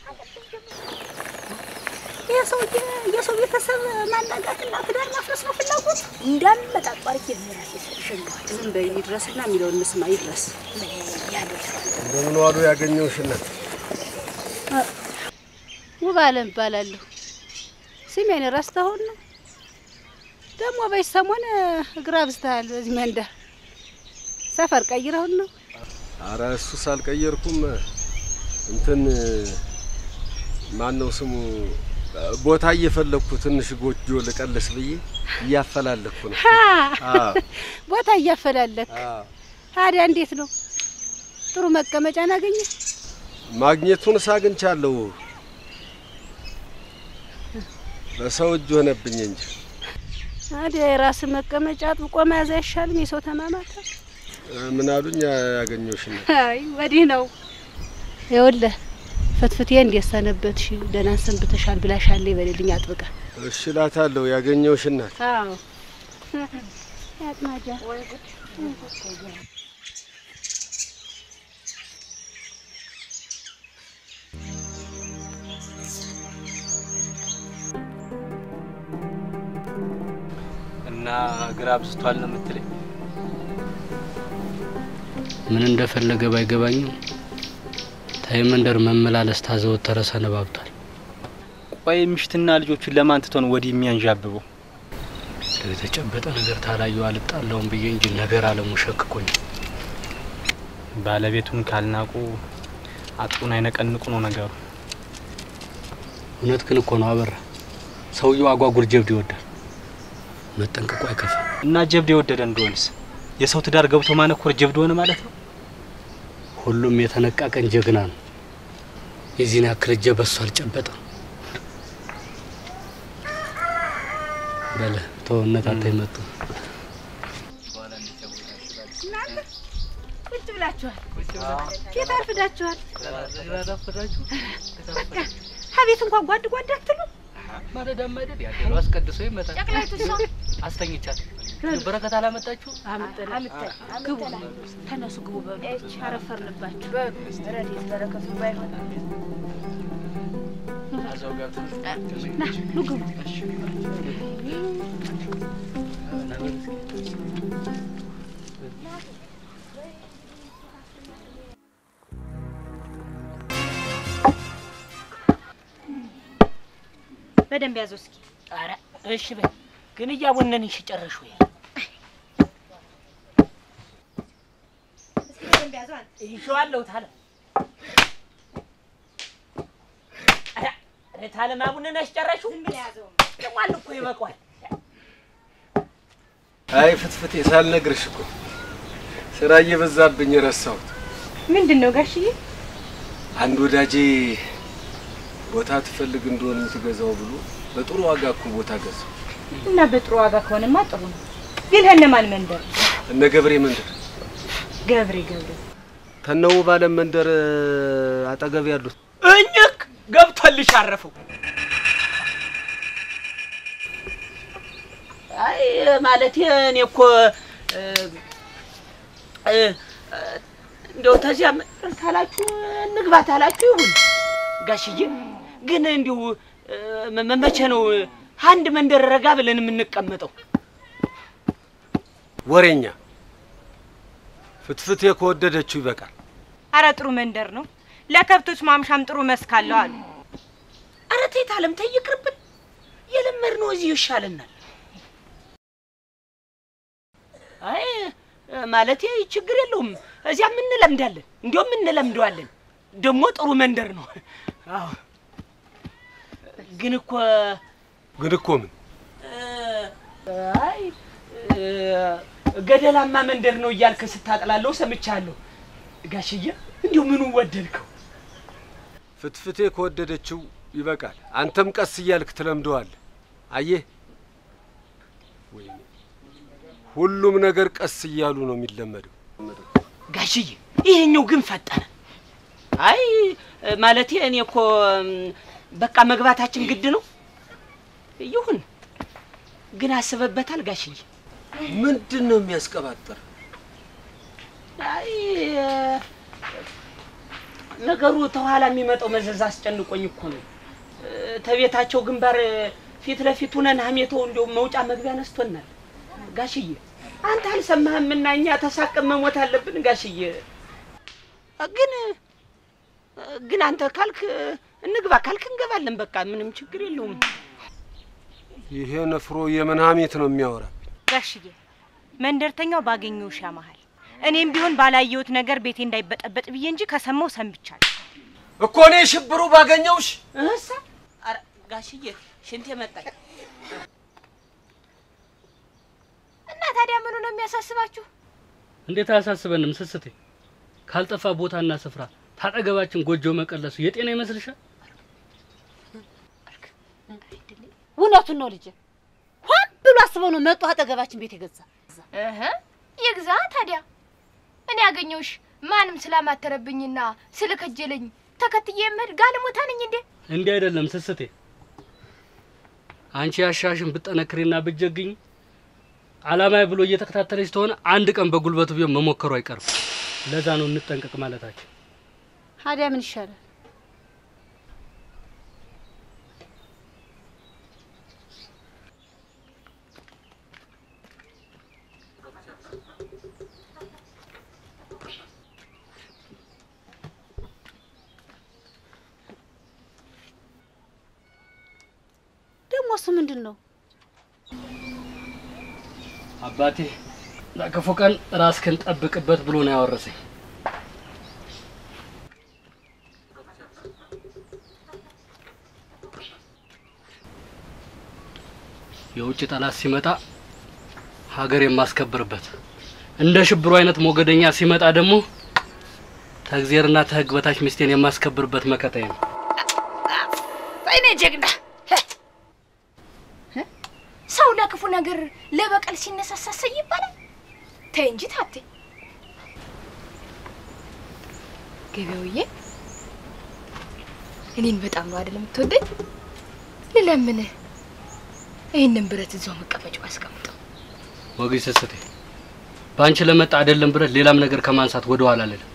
የሰው ቤተሰብ ማናጋትና ትዳር ማፍረስ ነው ፍላጎት እንዳልመጣጣርክ የሚራስ ይሸንጋል። ዝም በይ ይድረስና የሚለውን እንስማ። ይድረስ እንደምን ዋሉ ያገኘውሽና? ውባለም እባላለሁ። ስሜን ረስተኸው ነው? ደግሞ በሰሞን እግር አብዝተሃል። በዚህ መንደር ሰፈር ቀይረኸው ነው? ኧረ እሱስ አልቀየርኩም። እንትን ማን ነው ስሙ ቦታ እየፈለኩ ትንሽ ጎጆ ልቀልስ ብዬ እያፈላለኩ ነው። አዎ ቦታ እያፈላለክ። ታዲያ እንዴት ነው? ጥሩ መቀመጫ አገኘ? ማግኘቱን ሳግኝቻለሁ። በሰው እጅ ሆነብኝ እንጂ ታዲያ የራስ መቀመጫ ጥቆ መያዝ አይሻልም? የሰው ተማማታ ምን አሉኝ ያገኘውሽና? አይ ወዲህ ነው ይኸውልህ ፍትፍቴ እንዴት ሰነበትሽ? ደህና ሰንብተሻል ብላሻል ይበልልኝ አጥብቃ። እሺ እላታለሁ ያገኘውሽና። አዎ ያጥማጃ ወይ ጉድ እና ግራ አብዝቷል ነው የምትለኝ? ምን እንደፈለገ ባይገባኝም ታይመንደር መመላለስ ታዘወተረ ሰነባብቷል። ቆይ ምሽትና ልጆቹን ለማን ትቶ ነው ወዲህ የሚያንዣብበው? ለተጨበጠ ነገር ታላዩ አልጣለውም ብዬ እንጂ ነገር አለሙ ሸክኮኝ። ባለቤቱን ካልናቁ አጥሩን አይነቀንቁ ነው ነገሩ። እውነት ግን እኮ ነው አበራ። ሰውየው አጓጉል ጀብድ ይወዳል። መጠንቀቁ አይከፋ። እና ጀብድ የወደደ እንደሆነስ የሰው ትዳር ገብቶ ማነኮር ጀብድ ሆነ ማለት ነው? ሁሉም የተነቃቀን ጀግና ነው። የዚህን ያክል ጀበሱ አልጨበጠ። በለ ተወነት አትይመጡ። ቁጭ ብላችኋል? ኬት አርፍዳችኋል? ሀቤት እንኳን ጓድ ጓድ አትሉ? ማለዳማ አይደል ያደሩ አስቀድሶ ይመጣል። ጨቅላይቱ ሰው አስተኝቻት በረከት አላመጣችሁ? አመጣ ግቡ ተነሱ ግቡ በሉ። አረፈርንባችሁ በሉ። ረዲት በረከቱ ባይሆን አዛው ጋር ና ኑ ግቡ። በደንብ ያዘው እስኪ። ኧረ እሺ በል ግን እያቦነንሽ ጨረሽ ወይ? እስኪ በደንብ ያዘው አንተ። ይዤዋለሁ ታለ ታለ ማቡነንሽ ጨረሽው? ዝም ብለህ ያዘው። ደሟል እኮ ይበቃዋል። አይ ፍትፍቴ ሳልነግርሽ እኮ ስራ እየበዛብኝ ረሳሁት። ምንድነው ጋሽዬ? አንድ ወዳጄ ቦታ ትፈልግ እንደሆነ የምትገዛው ብሎ በጥሩ ዋጋ እኮ ቦታ ገዛው። እና በጥሩ ዋጋ ከሆነማ ጥሩ ነው። ግን እነማን መንደር? እነ ገብሬ መንደር። ገብሬ ተነው ባለም መንደር አጠገብ ያሉት እኝክ ገብቶልሽ አረፈው። አይ ማለት እኔ እኮ እንደው ተዚያ ታላችሁ እንግባ ታላችሁ ይሁን ጋሽዬ። ግን እንዲሁ መቼ ነው አንድ መንደር ረጋ ብለን የምንቀመጠው? ወሬኛ ፍትፍቴ ከወደደችው ይበቃል። አረ ጥሩ መንደር ነው። ለከብቶች ማምሻም ጥሩ መስክ አለው አሉ። አረ ተይት አለም ተይ ይቅርብን። የለመድነው እዚሁ ይሻለናል። አይ ማለት ችግር የለውም። እዚያ ምን ለምዳለን? እንዲያውም ምን ለምደዋለን? ደግሞ ጥሩ መንደር ነው። አዎ ግን እኮ ምን አይ ገደላማ መንደር ነው እያልክ ስታጥላለሁ ሰምቻለሁ ጋሽዬ። እንዲሁ ምኑ ወደድከው? ፍትፍቴ ከወደደችው ይበቃል። አንተም ቀስ እያልክ ትለምደዋለህ። አየህ ወይ ሁሉም ነገር ቀስ እያሉ ነው የሚለመደው ጋሽዬ። ይሄኛው ግን ፈጠነ። አይ ማለት እኔ እኮ በቃ መግባታችን ግድ ነው። ይሁን ግን አስበበታል ጋሽዬ? ምንድን ነው የሚያስቀባጥር? አይ ነገሩ ተኋላ የሚመጣው መዘዝ አስጨንቆኝ እኮ ነው። ተቤታቸው ግንባር ፊት ለፊት ሆነን ሀሜተው እንደው መውጫ መግቢያ ነስቶናል ጋሽዬ። አንተ አልሰማህምና እኛ ተሳቀም መሞት አለብን ጋሽዬ። ግን አንተ ካልክ እንግባ ካልክ እንገባለን። በቃ ምንም ችግር የለውም። ይሄ ነፍሮ የምን ሀሜት ነው የሚያወራ? ጋሽዬ መንደርተኛው ባገኘው ሻማሃል። እኔም ቢሆን ባላየሁት ነገር ቤቴ እንዳይበጠበጥ ብዬ እንጂ ከሰማው ሰምቻለሁ እኮ። እኔ ሽብሩ ባገኘውሽ እሳ አረ ጋሽዬ ሽንቴ መጣኝ። እና ታዲያ ምኑ ነው የሚያሳስባችሁ? እንዴት አያሳስበንም ስስቴ? ካልጠፋ ቦታና ስፍራ ታጠገባችን ጎጆ መቀለሱ የጤና ይመስልሻል? እውነቱን ነው ልጄ። ሆን ብሎ አስበው ነው መጥቶ አጠገባችን ቤት የገዛ። ይግዛ ታዲያ። እኔ ያገኘውሽ ማንም ስላማተረብኝና ስለከጀለኝ ተከትዬ የምሄድ ጋለሞታ ነኝ እንዴ? እንዴ አይደለም ስስቴ። አንቺ ያሻሽን ብጠነክሪና ብትጀግኝ አላማይ ብሎ እየተከታተለሽ ተሆነ አንድ ቀን በጉልበቱ ቢሆን መሞከሩ አይቀርም። ለዛ ነው እንጠንቀቅ ማለታችን። ታዲያ ምን ይሻላል? ደግሞ እሱ ምንድን ነው? አባቴ ለክፉ ቀን ራስክን ጠብቅበት ብሎ ነው ያወረሰኝ። የውጭ ጠላት ሲመጣ ሀገር የማስከብርበት፣ እንደ ሽብሩ አይነት ሞገደኛ ሲመጣ ደግሞ ተግዜርና ተህግ በታች ሚስቴን የማስከብርበት መከታዬ ነው። አይኔ ጀግና ሰው ለክፉ ነገር ለበቀል ሲነሳሳሰ ይባላል። ተይ እንጂ ታቴ። ገበያውዬ እኔን በጣም ነው አይደለም የምትወደኝ? ልለምንህ ይሄንን ብረት እዛው መቀመጫው አስቀምጠው። ወግይ ሰስቴ ባንቺ ለመጣ አይደለም ብረት ሌላም ነገር ከማንሳት ወደ ኋላ አልልም።